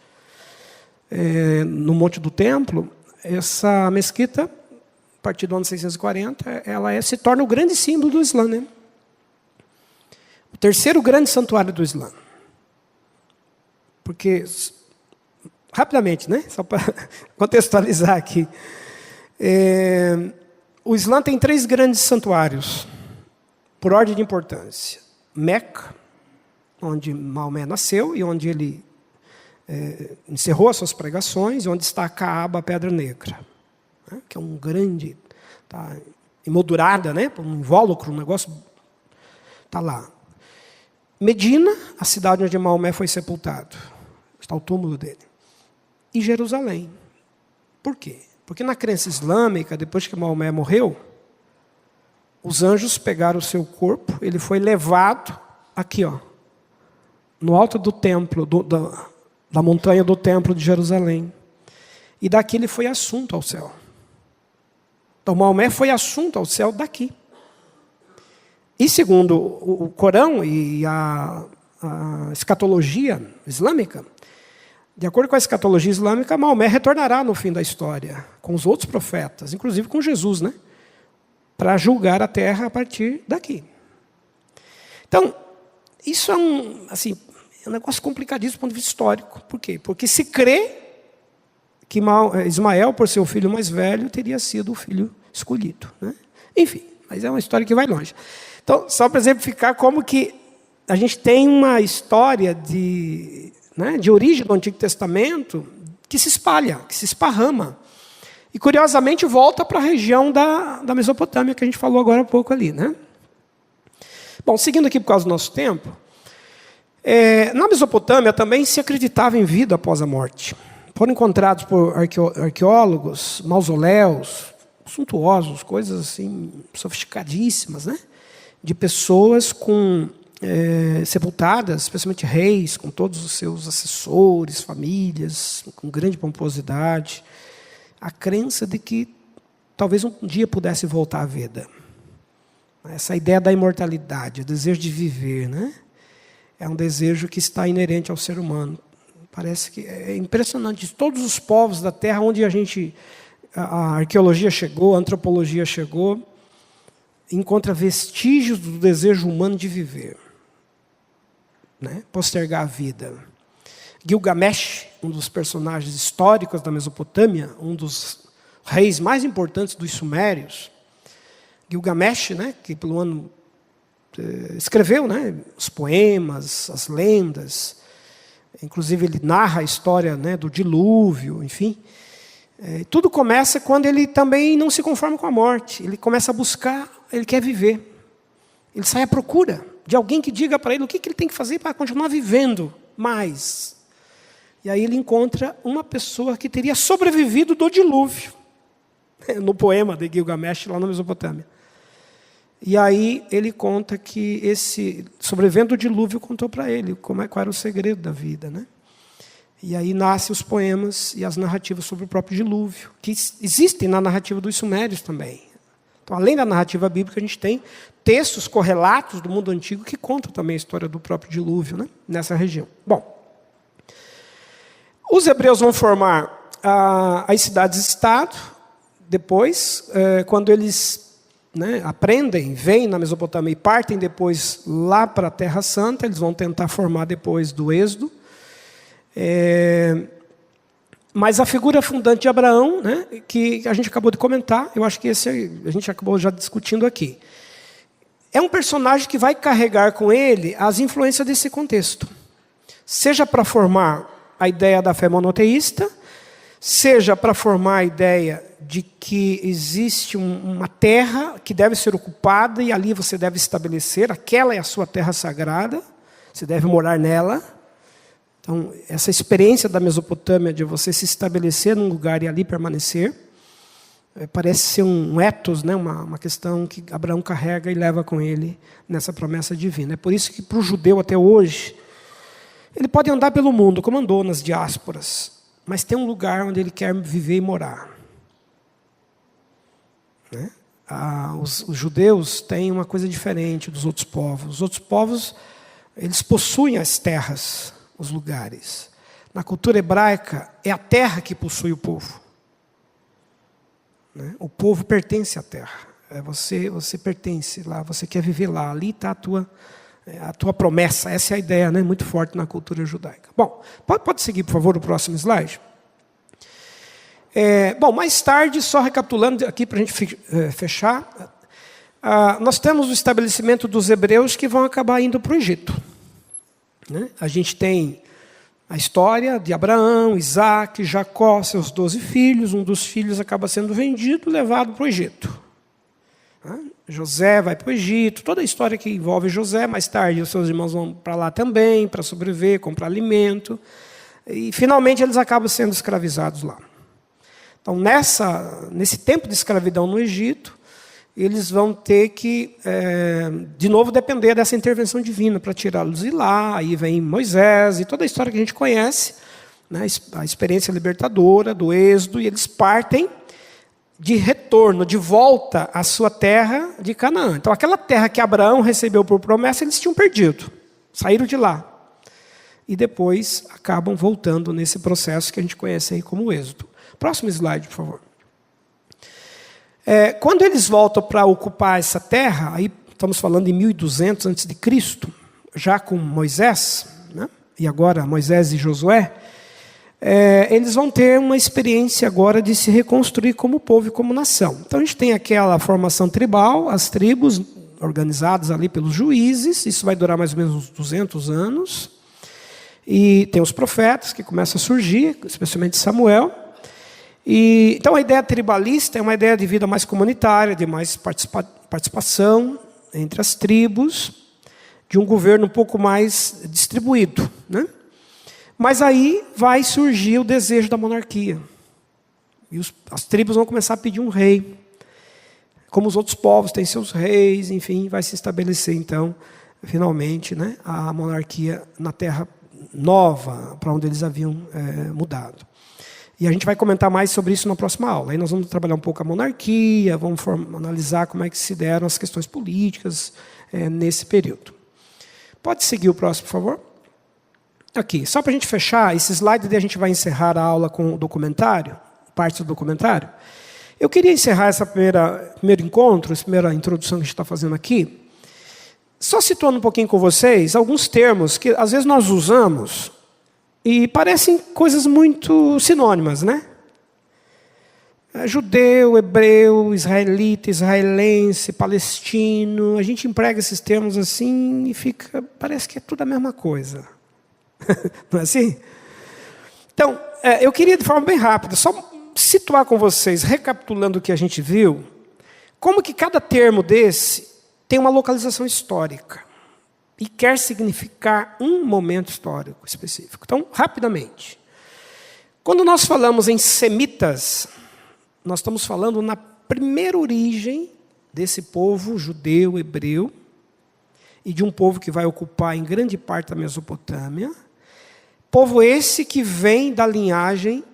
no monte do templo, essa mesquita, a partir do ano 640, ela se torna o grande símbolo do Islã, né? O terceiro grande santuário do Islã. Porque, rapidamente, né? Só para contextualizar aqui. O Islã tem 3 grandes santuários, por ordem de importância. Meca, onde Maomé nasceu e onde ele encerrou as suas pregações, e onde está a Kaaba, a Pedra Negra, né? Que é um grande, tá emoldurada, né? Um invólucro, um negócio, está lá. Medina, a cidade onde Maomé foi sepultado, está o túmulo dele. E Jerusalém. Por quê? Porque na crença islâmica, depois que Maomé morreu, os anjos pegaram o seu corpo, ele foi levado aqui, ó, no alto do templo, da montanha do templo de Jerusalém. E daqui ele foi assunto ao céu. Então Maomé foi assunto ao céu daqui. E segundo o Corão e a escatologia islâmica, de acordo com a escatologia islâmica, Maomé retornará no fim da história, com os outros profetas, inclusive com Jesus, né? Para julgar a terra a partir daqui. Então, isso é um negócio complicadíssimo do ponto de vista histórico. Por quê? Porque se crê que Ismael, por ser o filho mais velho, teria sido o filho escolhido, né? Enfim, mas é uma história que vai longe. Então, só para exemplificar como que a gente tem uma história de origem do Antigo Testamento que se espalha, que se esparrama. E, curiosamente, volta para a região da Mesopotâmia, que a gente falou agora há pouco ali, né? Bom, seguindo aqui por causa do nosso tempo, na Mesopotâmia também se acreditava em vida após a morte. Foram encontrados por arqueólogos mausoléus suntuosos, coisas assim sofisticadíssimas, né? De pessoas com sepultadas, especialmente reis, com todos os seus assessores, famílias, com grande pomposidade, a crença de que talvez um dia pudesse voltar à vida. Essa ideia da imortalidade, o desejo de viver, né? É um desejo que está inerente ao ser humano. Parece que é impressionante. De todos os povos da Terra, onde a arqueologia chegou, a antropologia chegou, encontra vestígios do desejo humano de viver, né? Postergar a vida. Gilgamesh, um dos personagens históricos da Mesopotâmia, um dos reis mais importantes dos sumérios, Gilgamesh, né, que pelo ano escreveu, né, os poemas, as lendas, inclusive ele narra a história, né, do dilúvio, enfim. Tudo começa quando ele também não se conforma com a morte. Ele começa a buscar, ele quer viver. Ele sai à procura de alguém que diga para ele o que ele tem que fazer para continuar vivendo mais. E aí ele encontra uma pessoa que teria sobrevivido do dilúvio, no poema de Gilgamesh, lá na Mesopotâmia. E aí ele conta que esse sobrevivente do dilúvio contou para ele qual era o segredo da vida, né? E aí nascem os poemas e as narrativas sobre o próprio dilúvio, que existem na narrativa dos sumérios também. Então, além da narrativa bíblica, a gente tem textos correlatos do mundo antigo que contam também a história do próprio dilúvio, né, nessa região. Bom, os hebreus vão formar as cidades-estado, depois, quando eles, né, aprendem, vêm na Mesopotâmia e partem depois lá para a Terra Santa, eles vão tentar formar depois do Êxodo. Mas a figura fundante de Abraão, né, que a gente acabou de comentar, eu acho que esse a gente acabou já discutindo aqui, é um personagem que vai carregar com ele as influências desse contexto. Seja para formar a ideia da fé monoteísta, seja para formar a ideia de que existe uma terra que deve ser ocupada e ali você deve estabelecer, aquela é a sua terra sagrada, você deve morar nela. Então, essa experiência da Mesopotâmia de você se estabelecer num lugar e ali permanecer, parece ser um ethos, né? uma questão que Abraão carrega e leva com ele nessa promessa divina. É por isso que para o judeu até hoje, ele pode andar pelo mundo, como andou nas diásporas, mas tem um lugar onde ele quer viver e morar. Né? Os judeus têm uma coisa diferente dos outros povos. Os outros povos, eles possuem as terras, os lugares. Na cultura hebraica, é a terra que possui o povo. Né? O povo pertence à terra. Você pertence lá, você quer viver lá. Ali está a tua promessa. Essa é a ideia, né? Muito forte na cultura judaica. Bom, pode seguir, por favor, o próximo slide. Bom, mais tarde, só recapitulando aqui para a gente fechar, nós temos o estabelecimento dos hebreus que vão acabar indo para o Egito. Né? A gente tem a história de Abraão, Isaac, Jacó, seus 12 filhos. Um dos filhos acaba sendo vendido, levado para o Egito. José vai para o Egito, toda a história que envolve José. Mais tarde, os seus irmãos vão para lá também, para sobreviver, comprar alimento. E, finalmente, eles acabam sendo escravizados lá. Então, nesse tempo de escravidão no Egito, eles vão ter que, de novo, depender dessa intervenção divina para tirá-los de lá. Aí vem Moisés e toda a história que a gente conhece, né, a experiência libertadora do Êxodo, e eles partem de retorno, de volta à sua terra de Canaã. Então, aquela terra que Abraão recebeu por promessa, eles tinham perdido, saíram de lá. E depois acabam voltando nesse processo que a gente conhece aí como Êxodo. Próximo slide, por favor. Quando eles voltam para ocupar essa terra, aí estamos falando em 1200 a.C., já com Moisés, né? E agora Moisés e Josué, eles vão ter uma experiência agora de se reconstruir como povo e como nação. Então a gente tem aquela formação tribal, as tribos organizadas ali pelos juízes, isso vai durar mais ou menos uns 200 anos, e tem os profetas que começam a surgir, especialmente Samuel. Então a ideia tribalista é uma ideia de vida mais comunitária, de mais participação entre as tribos, de um governo um pouco mais distribuído, né? Mas aí vai surgir o desejo da monarquia. E as tribos vão começar a pedir um rei. Como os outros povos têm seus reis, enfim, vai se estabelecer então finalmente, né, a monarquia na Terra Nova, para onde eles haviam mudado. E a gente vai comentar mais sobre isso na próxima aula. Aí nós vamos trabalhar um pouco a monarquia, vamos analisar como é que se deram as questões políticas nesse período. Pode seguir o próximo, por favor? Aqui, só para a gente fechar, esse slide daí a gente vai encerrar a aula com o documentário, parte do documentário. Eu queria encerrar esse primeiro encontro, essa primeira introdução que a gente está fazendo aqui, só situando um pouquinho com vocês alguns termos que às vezes nós usamos e parecem coisas muito sinônimas, né? Judeu, hebreu, israelita, israelense, palestino, a gente emprega esses termos assim e parece que é tudo a mesma coisa. Não é assim? Então, eu queria de forma bem rápida, só situar com vocês, recapitulando o que a gente viu, como que cada termo desse tem uma localização histórica e quer significar um momento histórico específico. Então, rapidamente. Quando nós falamos em semitas, nós estamos falando na primeira origem desse povo judeu, hebreu, e de um povo que vai ocupar em grande parte da Mesopotâmia. Povo esse que vem da linhagem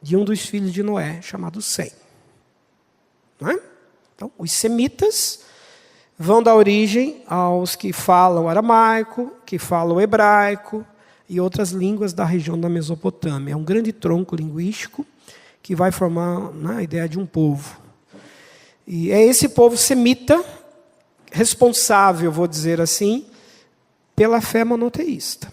de um dos filhos de Noé, chamado Sem. Não é? Então, os semitas vão dar origem aos que falam aramaico, que falam hebraico e outras línguas da região da Mesopotâmia. É um grande tronco linguístico que vai formar, né, a ideia de um povo. E é esse povo semita responsável, vou dizer assim, pela fé monoteísta.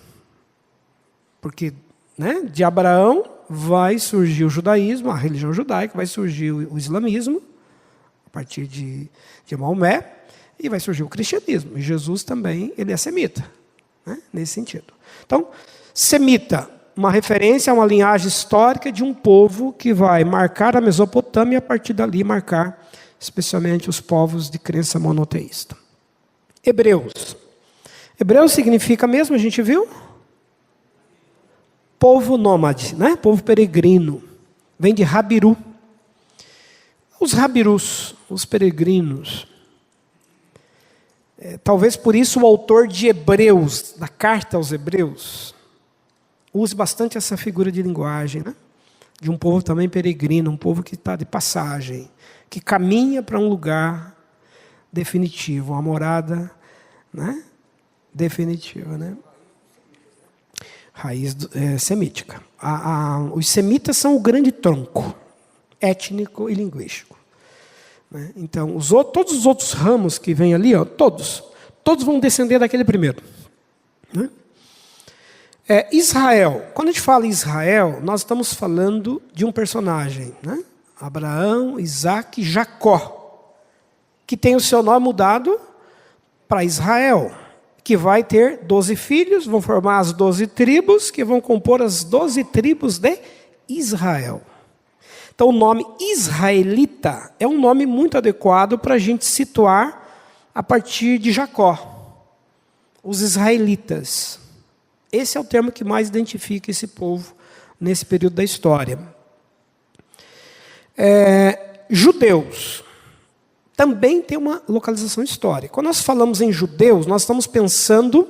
Porque, né, de Abraão vai surgir o judaísmo, a religião judaica, vai surgir o islamismo, a partir de Maomé, e vai surgir o cristianismo. E Jesus também, ele é semita, né, nesse sentido. Então, semita, uma referência a uma linhagem histórica de um povo que vai marcar a Mesopotâmia e, a partir dali, marcar especialmente os povos de crença monoteísta. Hebreus. Hebreus significa mesmo, a gente viu? Povo nômade, né? Povo peregrino. Vem de Rabiru. Os Rabirus, os peregrinos. Talvez por isso o autor de Hebreus, da carta aos Hebreus, use bastante essa figura de linguagem, né? De um povo também peregrino, um povo que está de passagem, que caminha para um lugar definitivo, uma morada, né, definitiva, né? Raiz semítica. Os semitas são o grande tronco étnico e linguístico, né? Então, todos os outros ramos que vêm ali, ó, todos vão descender daquele primeiro, né? Israel. Quando a gente fala em Israel, nós estamos falando de um personagem, né? Abraão, Isaac e Jacó, que tem o seu nome mudado para Israel, que vai ter 12 filhos, vão formar as 12 tribos, que vão compor as 12 tribos de Israel. Então, o nome israelita é um nome muito adequado para a gente situar a partir de Jacó, os israelitas. Esse é o termo que mais identifica esse povo nesse período da história. Judeus. Também tem uma localização histórica. Quando nós falamos em judeus, nós estamos pensando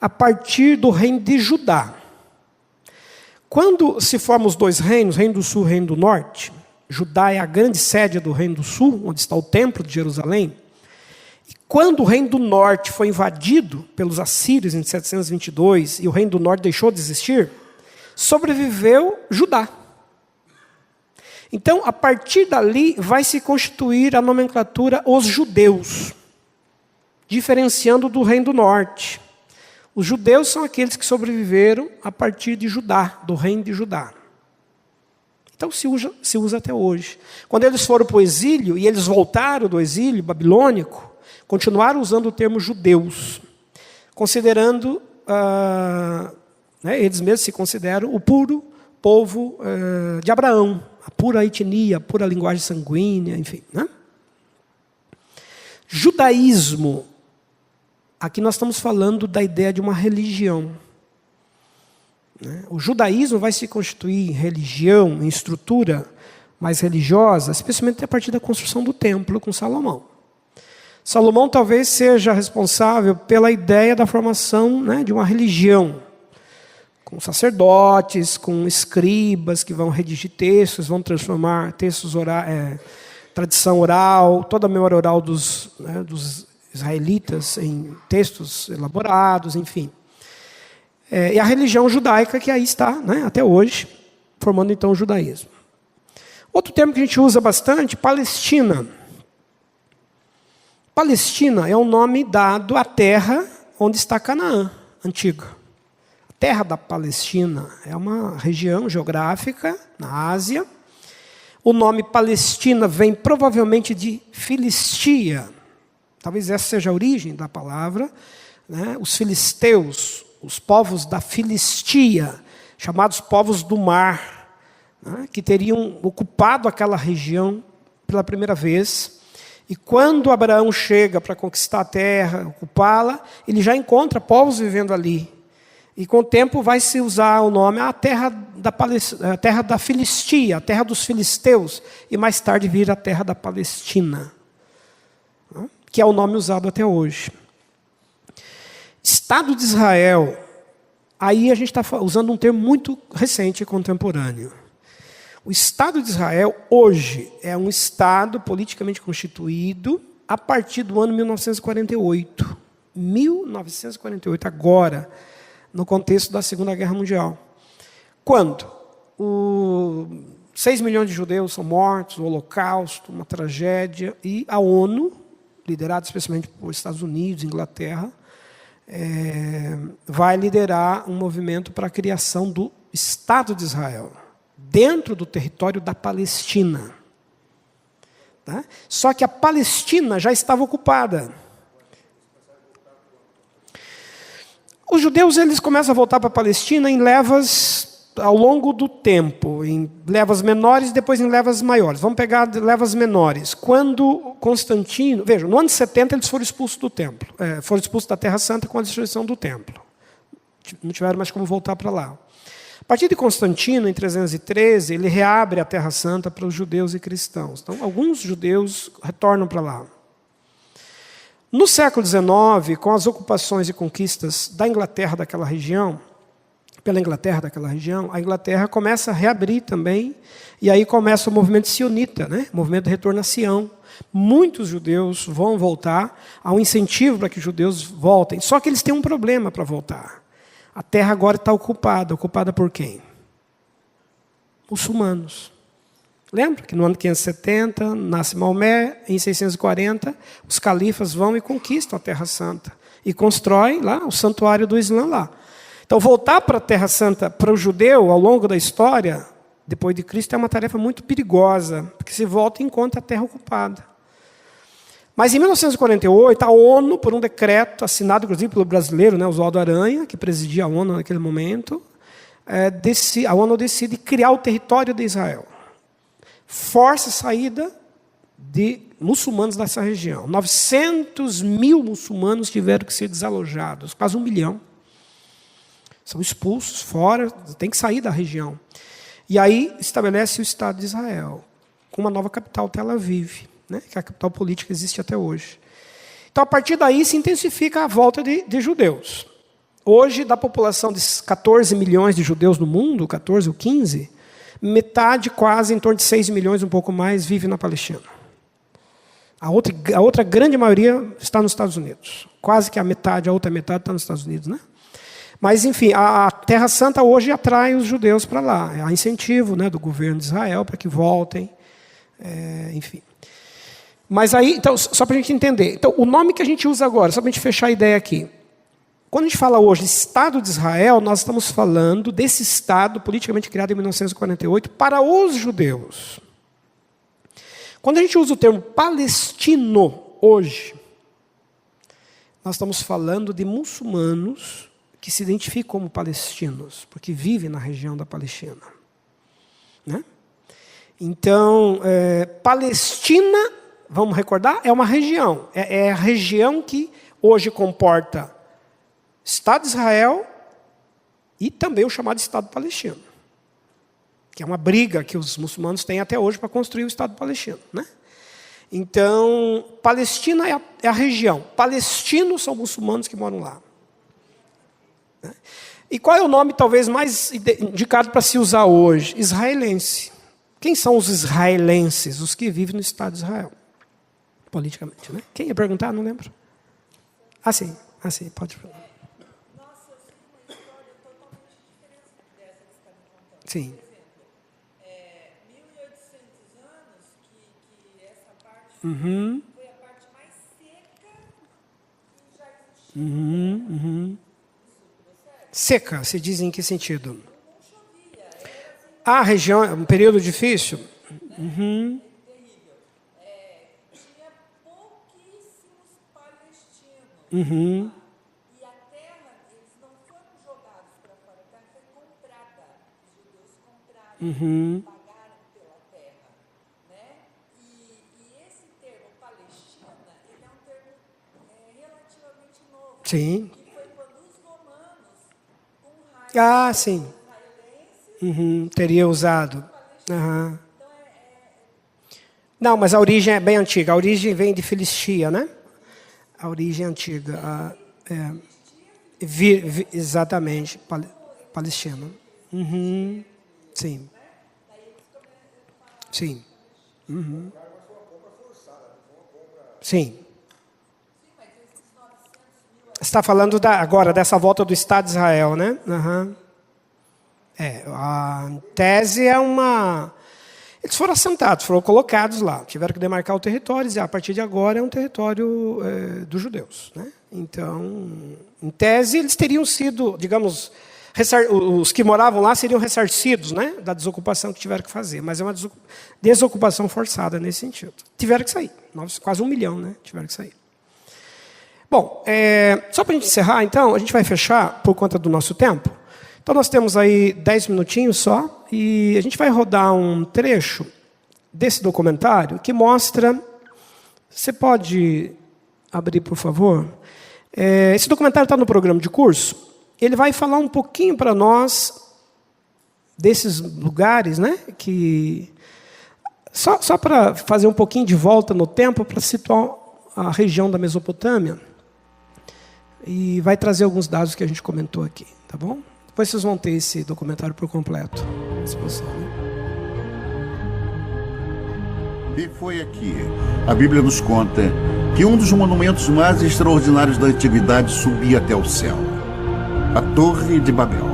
a partir do reino de Judá. Quando se formam os dois reinos, Reino do Sul e Reino do Norte, Judá é a grande sede do Reino do Sul, onde está o Templo de Jerusalém. E quando o Reino do Norte foi invadido pelos assírios em 722 e o Reino do Norte deixou de existir, sobreviveu Judá. Então, a partir dali, vai se constituir a nomenclatura os judeus, diferenciando do Reino do Norte. Os judeus são aqueles que sobreviveram a partir de Judá, do Reino de Judá. Então, se usa até hoje. Quando eles foram para o exílio, e eles voltaram do exílio babilônico, continuaram usando o termo judeus, considerando, eles mesmos se consideram o puro povo de Abraão, a pura etnia, a pura linguagem sanguínea, enfim, né? Judaísmo. Aqui nós estamos falando da ideia de uma religião, né? O judaísmo vai se constituir em religião, em estrutura mais religiosa, especialmente a partir da construção do templo com Salomão. Salomão talvez seja responsável pela ideia da formação, né, de uma religião, com sacerdotes, com escribas que vão redigir textos, vão transformar textos tradição oral, toda a memória oral dos israelitas em textos elaborados, enfim. E a religião judaica que aí está, né, até hoje, formando então o judaísmo. Outro termo que a gente usa bastante, Palestina. Palestina é um nome dado à terra onde está Canaã, antiga. A terra da Palestina é uma região geográfica na Ásia. O nome Palestina vem provavelmente de Filistia. Talvez essa seja a origem da palavra. Né? Os filisteus, os povos da Filistia, chamados povos do mar, né? Que teriam ocupado aquela região pela primeira vez. E quando Abraão chega para conquistar a terra, ocupá-la, ele já encontra povos vivendo ali. E com o tempo vai se usar o nome a terra da Filistia, a terra dos filisteus, e mais tarde vira a terra da Palestina, que é o nome usado até hoje. Estado de Israel, aí a gente está usando um termo muito recente e contemporâneo. O Estado de Israel, hoje, é um Estado politicamente constituído a partir do ano 1948. 1948, agora, no contexto da Segunda Guerra Mundial. Quando 6 milhões de judeus são mortos, o Holocausto, uma tragédia, e a ONU, liderada especialmente por Estados Unidos, Inglaterra, vai liderar um movimento para a criação do Estado de Israel, dentro do território da Palestina. Tá? Só que a Palestina já estava ocupada. Os judeus eles começam a voltar para a Palestina em levas ao longo do tempo, em levas menores e depois em levas maiores. Vamos pegar levas menores. Quando Constantino... Vejam, no ano 70 eles foram expulsos do templo. Foram expulsos da Terra Santa com a destruição do templo. Não tiveram mais como voltar para lá. A partir de Constantino, em 313, ele reabre a Terra Santa para os judeus e cristãos. Então, alguns judeus retornam para lá. No século XIX, com as ocupações e conquistas da Inglaterra daquela região, pela Inglaterra daquela região, a Inglaterra começa a reabrir também, e aí começa o movimento sionita, né? O movimento de retorno a Sião. Muitos judeus vão voltar, há um incentivo para que os judeus voltem, só que eles têm um problema para voltar. A terra agora está ocupada. Ocupada por quem? Muçulmanos. Lembra que no ano 570, nasce Maomé, em 640, os califas vão e conquistam a Terra Santa. E constroem lá o santuário do Islã lá. Então, voltar para a Terra Santa, para o judeu, ao longo da história, depois de Cristo, é uma tarefa muito perigosa, porque se volta e encontra a terra ocupada. Mas em 1948, a ONU, por um decreto assinado, inclusive, pelo brasileiro, né, Oswaldo Aranha, que presidia a ONU naquele momento, a ONU decide criar o território de Israel. Força a saída de muçulmanos dessa região. 900 mil muçulmanos tiveram que ser desalojados, quase 1 milhão. São expulsos fora, tem que sair da região. E aí estabelece o Estado de Israel, com uma nova capital, Tel Aviv, né, que é a capital política que existe até hoje. Então, a partir daí, se intensifica a volta de judeus. Hoje, da população de 14 milhões de judeus no mundo, 14 ou 15, metade, quase, em torno de 6 milhões, um pouco mais, vive na Palestina. A outra grande maioria está nos Estados Unidos. Quase que a outra metade está nos Estados Unidos, né? Mas, enfim, a Terra Santa hoje atrai os judeus para lá. Há incentivo, né, do governo de Israel para que voltem, enfim. Mas aí, então, só para a gente entender. Então, o nome que a gente usa agora, só para a gente fechar a ideia aqui. Quando a gente fala hoje Estado de Israel, nós estamos falando desse Estado politicamente criado em 1948 para os judeus. Quando a gente usa o termo palestino hoje, nós estamos falando de muçulmanos que se identificam como palestinos, porque vivem na região da Palestina. Né? Então, Palestina, vamos recordar, é uma região. É a região que hoje comporta Estado de Israel e também o chamado Estado palestino, que é uma briga que os muçulmanos têm até hoje para construir o Estado palestino. Né? Então, Palestina é a região. Palestinos são muçulmanos que moram lá. E qual é o nome talvez mais indicado para se usar hoje? Israelense. Quem são os israelenses? Os que vivem no Estado de Israel. Politicamente, né? Quem ia perguntar? Não lembro. Ah, sim, pode perguntar. Nossa, eu sei uma história totalmente diferente dessa que você está me contando. Sim. Por exemplo, 1800 anos que essa parte Uhum. foi a parte mais seca que já existiu. Seca, se diz em que sentido? A região é um período difícil? Uhum. Tinha pouquíssimos palestinos. Uhum. E a terra, eles não foram jogados para fora, a terra foi comprada. Os judeus compraram, pagaram pela terra. Né? E esse termo Palestina, ele é um termo relativamente novo. Sim. Que foi quando os romanos, com raiva Ah, sim. israelenses, Teria usado. Aham. Não, mas a origem é bem antiga. A origem vem de Filistia, né? A origem é antiga. Exatamente. Palestina. Uhum. Sim. Sim. Uhum. Sim. Você está falando agora dessa volta do Estado de Israel, né? Uhum. A tese é uma... Eles foram assentados, foram colocados lá, tiveram que demarcar o território, e a partir de agora é um território dos judeus. Né? Então, em tese, eles teriam sido, digamos, os que moravam lá seriam ressarcidos, né, da desocupação que tiveram que fazer, mas é uma desocupação forçada nesse sentido. Tiveram que sair, quase 1 milhão, né, tiveram que sair. Bom, só para a gente encerrar, então, a gente vai fechar por conta do nosso tempo. Então, nós temos aí 10 minutinhos só, e a gente vai rodar um trecho desse documentário que mostra... Você pode abrir, por favor? Esse documentário está no programa de curso. Ele vai falar um pouquinho para nós desses lugares, né? Que só para fazer um pouquinho de volta no tempo, para situar a região da Mesopotâmia. E vai trazer alguns dados que a gente comentou aqui, tá bom? Depois vocês vão ter esse documentário por completo. E foi aqui, a Bíblia nos conta, que um dos monumentos mais extraordinários da antiguidade subia até o céu. A Torre de Babel.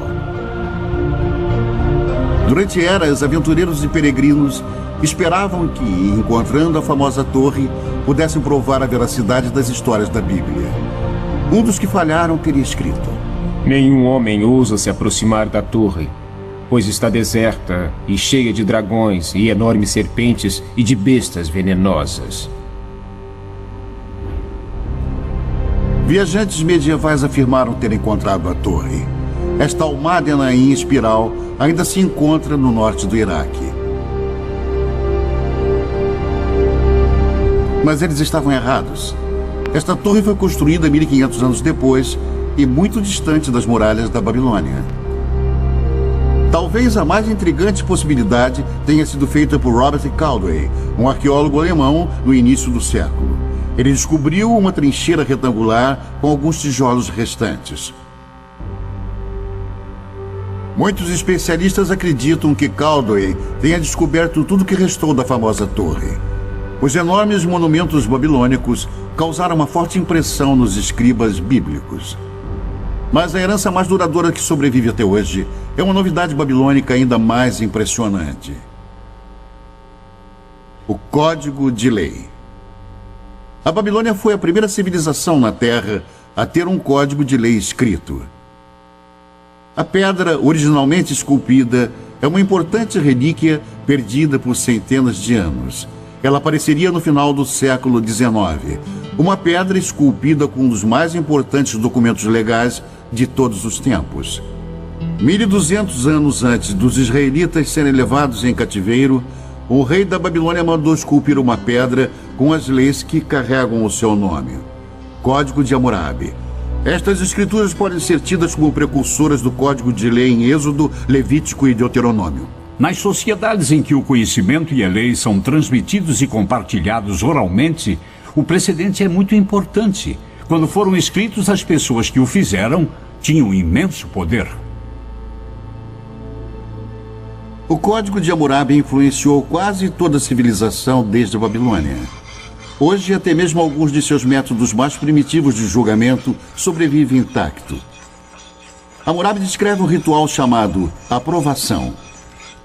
Durante eras, aventureiros e peregrinos esperavam que, encontrando a famosa torre, pudessem provar a veracidade das histórias da Bíblia. Um dos que falharam teria escrito: nenhum homem ousa se aproximar da torre, pois está deserta e cheia de dragões e enormes serpentes e de bestas venenosas. Viajantes medievais afirmaram ter encontrado a torre. Esta almádena em espiral ainda se encontra no norte do Iraque. Mas eles estavam errados. Esta torre foi construída 1500 anos depois e muito distante das muralhas da Babilônia. Talvez a mais intrigante possibilidade tenha sido feita por Robert Caldwell, um arqueólogo alemão no início do século. Ele descobriu uma trincheira retangular com alguns tijolos restantes. Muitos especialistas acreditam que Caldwell tenha descoberto tudo o que restou da famosa torre. Os enormes monumentos babilônicos causaram uma forte impressão nos escribas bíblicos. Mas a herança mais duradoura que sobrevive até hoje é uma novidade babilônica ainda mais impressionante: o Código de Lei. A Babilônia foi a primeira civilização na Terra a ter um código de lei escrito. A pedra, originalmente esculpida, é uma importante relíquia perdida por centenas de anos. Ela apareceria no final do século XIX. Uma pedra esculpida com um dos mais importantes documentos legais de todos os tempos. 1200 anos antes dos israelitas serem levados em cativeiro, o rei da Babilônia mandou esculpir uma pedra com as leis que carregam o seu nome: Código de Hammurabi. Estas escrituras podem ser tidas como precursoras do Código de Lei em Êxodo, Levítico e Deuteronômio. Nas sociedades em que o conhecimento e a lei são transmitidos e compartilhados oralmente, o precedente é muito importante. Quando foram escritos, as pessoas que o fizeram tinham imenso poder. O Código de Hammurabi influenciou quase toda a civilização desde a Babilônia. Hoje, até mesmo alguns de seus métodos mais primitivos de julgamento sobrevivem intacto. Hammurabi descreve um ritual chamado aprovação,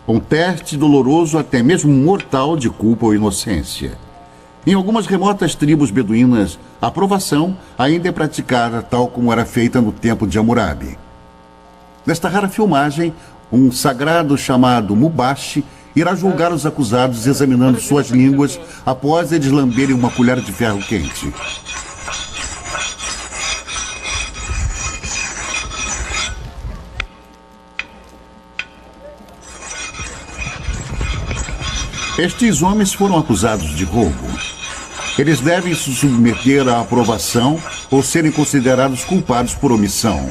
um teste doloroso, até mesmo mortal, de culpa ou inocência. Em algumas remotas tribos beduínas, a aprovação ainda é praticada tal como era feita no tempo de Hammurabi. Nesta rara filmagem, um sagrado chamado Mubashi irá julgar os acusados examinando suas línguas após eles lamberem uma colher de ferro quente. Estes homens foram acusados de roubo. Eles devem se submeter à aprovação ou serem considerados culpados por omissão.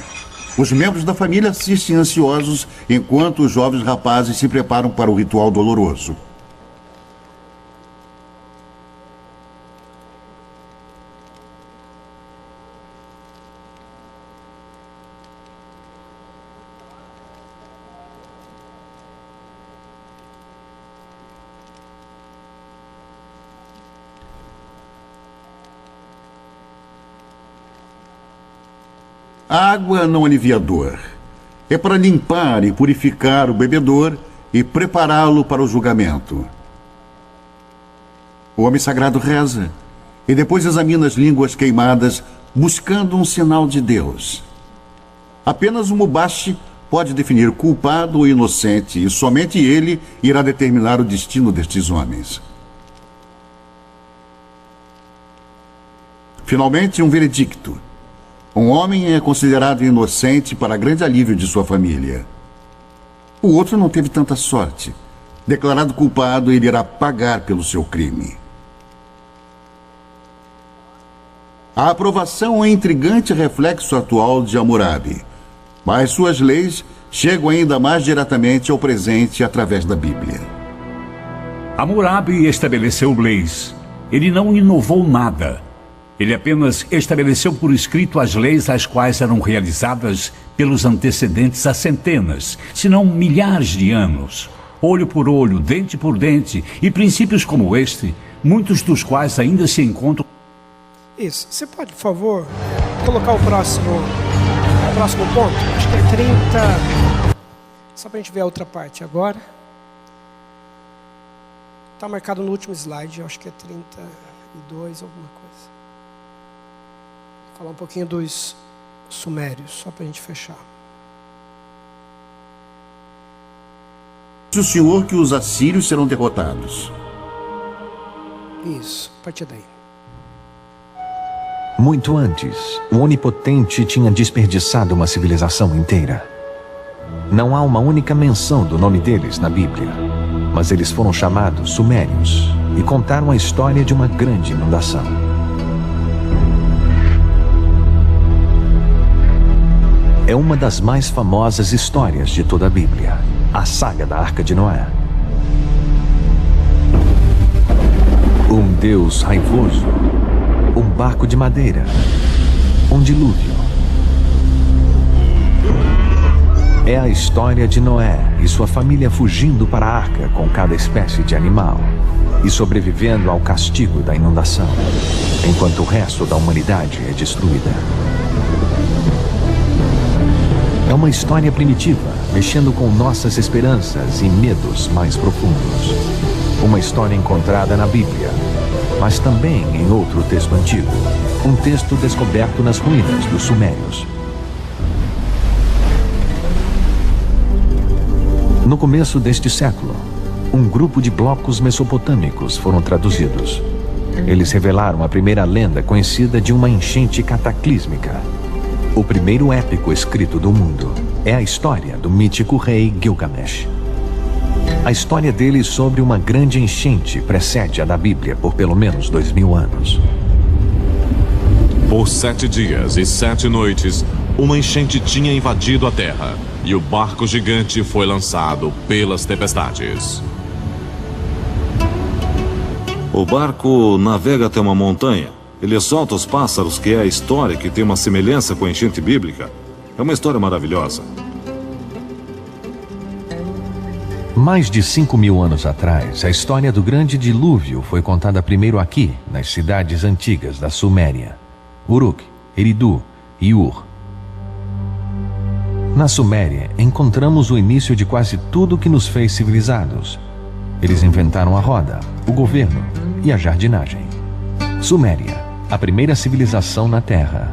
Os membros da família assistem ansiosos enquanto os jovens rapazes se preparam para o ritual doloroso. A água não alivia a dor. É para limpar e purificar o bebedor e prepará-lo para o julgamento. O homem sagrado reza e depois examina as línguas queimadas, buscando um sinal de Deus. Apenas o Mubashi pode definir culpado ou inocente, e somente ele irá determinar o destino destes homens. Finalmente, um veredicto. Um homem é considerado inocente para grande alívio de sua família. O outro não teve tanta sorte. Declarado culpado, ele irá pagar pelo seu crime. A aprovação é um intrigante reflexo atual de Hammurabi, mas suas leis chegam ainda mais diretamente ao presente através da Bíblia. Hammurabi estabeleceu leis. Ele não inovou nada. Ele apenas estabeleceu por escrito as leis as quais eram realizadas pelos antecedentes há centenas, se não milhares de anos. Olho por olho, dente por dente, e princípios como este, muitos dos quais ainda se encontram. Isso. Você pode, por favor, colocar o próximo ponto? Acho que é 30... Só para a gente ver a outra parte agora. Está marcado no último slide, eu acho que é 32, alguma coisa. Vou falar um pouquinho dos sumérios, só para a gente fechar. Diz o Senhor que os assírios serão derrotados. Isso, a partir daí. Muito antes, o Onipotente tinha desperdiçado uma civilização inteira. Não há uma única menção do nome deles na Bíblia, mas eles foram chamados Sumérios e contaram a história de uma grande inundação. É uma das mais famosas histórias de toda a Bíblia, a saga da Arca de Noé. Um Deus raivoso, um barco de madeira, um dilúvio. É a história de Noé e sua família fugindo para a arca com cada espécie de animal e sobrevivendo ao castigo da inundação, enquanto o resto da humanidade é destruída. É uma história primitiva, mexendo com nossas esperanças e medos mais profundos. Uma história encontrada na Bíblia, mas também em outro texto antigo. Um texto descoberto nas ruínas dos Sumérios. No começo deste século, um grupo de blocos mesopotâmicos foram traduzidos. Eles revelaram a primeira lenda conhecida de uma enchente cataclísmica. O primeiro épico escrito do mundo é a história do mítico rei Gilgamesh. A história dele sobre uma grande enchente precede a da Bíblia por pelo menos 2000 anos. Por 7 dias e 7 noites, Uma enchente tinha invadido a Terra e o barco gigante foi lançado pelas tempestades. O barco navega até uma montanha. Ele solta os pássaros, que é a história que tem uma semelhança com a enchente bíblica. É uma história maravilhosa. Mais de 5.000 anos atrás, a história do grande dilúvio foi contada primeiro aqui, nas cidades antigas da Suméria: Uruk, Eridu e Ur. Na Suméria, encontramos o início de quase tudo que nos fez civilizados. Eles inventaram a roda, o governo e a jardinagem. Suméria, a primeira civilização na Terra.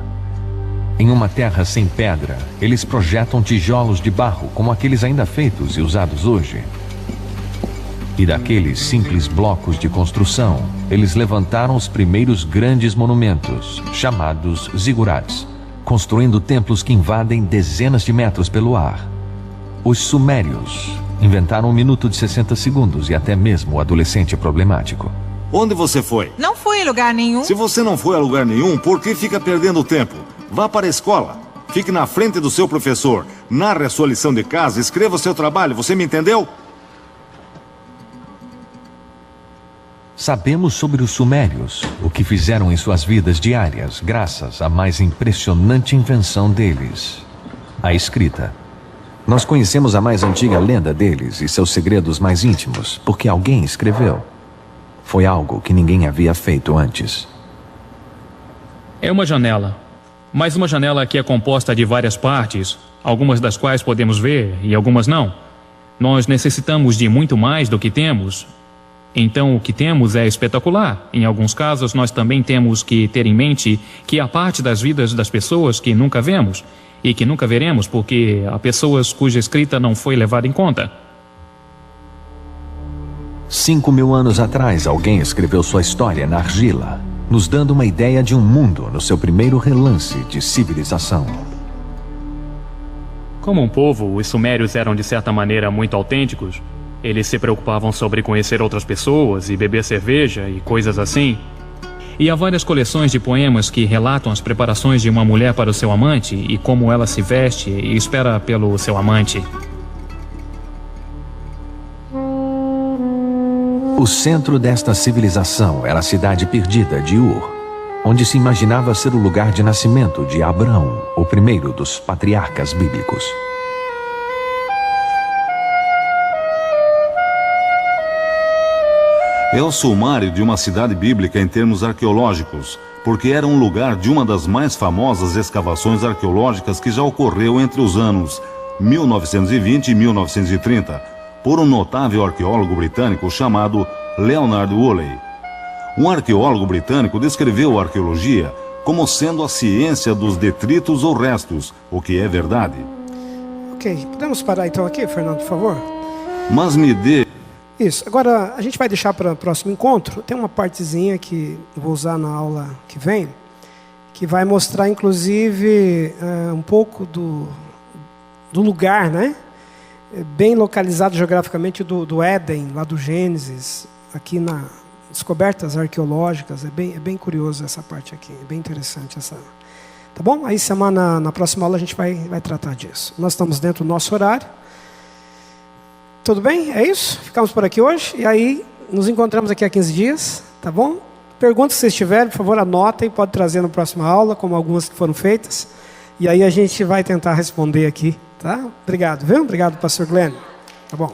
Em uma terra sem pedra, eles projetam tijolos de barro como aqueles ainda feitos e usados hoje. E daqueles simples blocos de construção, eles levantaram os primeiros grandes monumentos, chamados zigurats, construindo templos que invadem dezenas de metros pelo ar. Os sumérios inventaram 1 minuto de 60 segundos e até mesmo o adolescente problemático. Onde você foi? Não fui em lugar nenhum. Se você não foi a lugar nenhum, por que fica perdendo tempo? Vá para a escola. Fique na frente do seu professor. Narre a sua lição de casa, escreva o seu trabalho. Você me entendeu? Sabemos sobre os sumérios, o que fizeram em suas vidas diárias, graças à mais impressionante invenção deles: a escrita. Nós conhecemos a mais antiga lenda deles e seus segredos mais íntimos, porque alguém escreveu. Foi algo que ninguém havia feito antes. É uma janela, mas uma janela que é composta de várias partes, algumas das quais podemos ver e algumas não. Nós necessitamos de muito mais do que temos. Então, o que temos é espetacular. Em alguns casos, nós também temos que ter em mente que há parte das vidas das pessoas que nunca vemos e que nunca veremos porque há pessoas cuja escrita não foi levada em conta. 5.000 anos atrás, alguém escreveu sua história na argila, nos dando uma ideia de um mundo no seu primeiro relance de civilização. Como um povo, os sumérios eram de certa maneira muito autênticos. Eles se preocupavam sobre conhecer outras pessoas e beber cerveja e coisas assim. E há várias coleções de poemas que relatam as preparações de uma mulher para o seu amante e como ela se veste e espera pelo seu amante. O centro desta civilização era a cidade perdida de Ur, onde se imaginava ser o lugar de nascimento de Abraão, o primeiro dos patriarcas bíblicos. É o sumário de uma cidade bíblica em termos arqueológicos, porque era um lugar de uma das mais famosas escavações arqueológicas que já ocorreu entre os anos 1920 e 1930, por um notável arqueólogo britânico chamado Leonard Woolley. Um arqueólogo britânico descreveu a arqueologia como sendo a ciência dos detritos ou restos, o que é verdade. Ok, podemos parar então aqui, Fernando, por favor? Mas me dê... Isso, agora a gente vai deixar para o próximo encontro. Tem uma partezinha que eu vou usar na aula que vem, que vai mostrar inclusive um pouco do lugar, né? Bem localizado geograficamente do Éden, lá do Gênesis, aqui na descobertas arqueológicas. É bem curioso essa parte aqui, é bem interessante essa. Tá bom? Aí na próxima aula a gente vai tratar disso. Nós estamos dentro do nosso horário. Tudo bem? É isso? Ficamos por aqui hoje. E aí, nos encontramos aqui a 15 dias. Tá bom? Perguntas que vocês tiverem, por favor, anotem. Pode trazer na próxima aula, como algumas que foram feitas. E aí a gente vai tentar responder aqui. Tá? Obrigado, viu? Obrigado, pastor Glenn. Tá bom.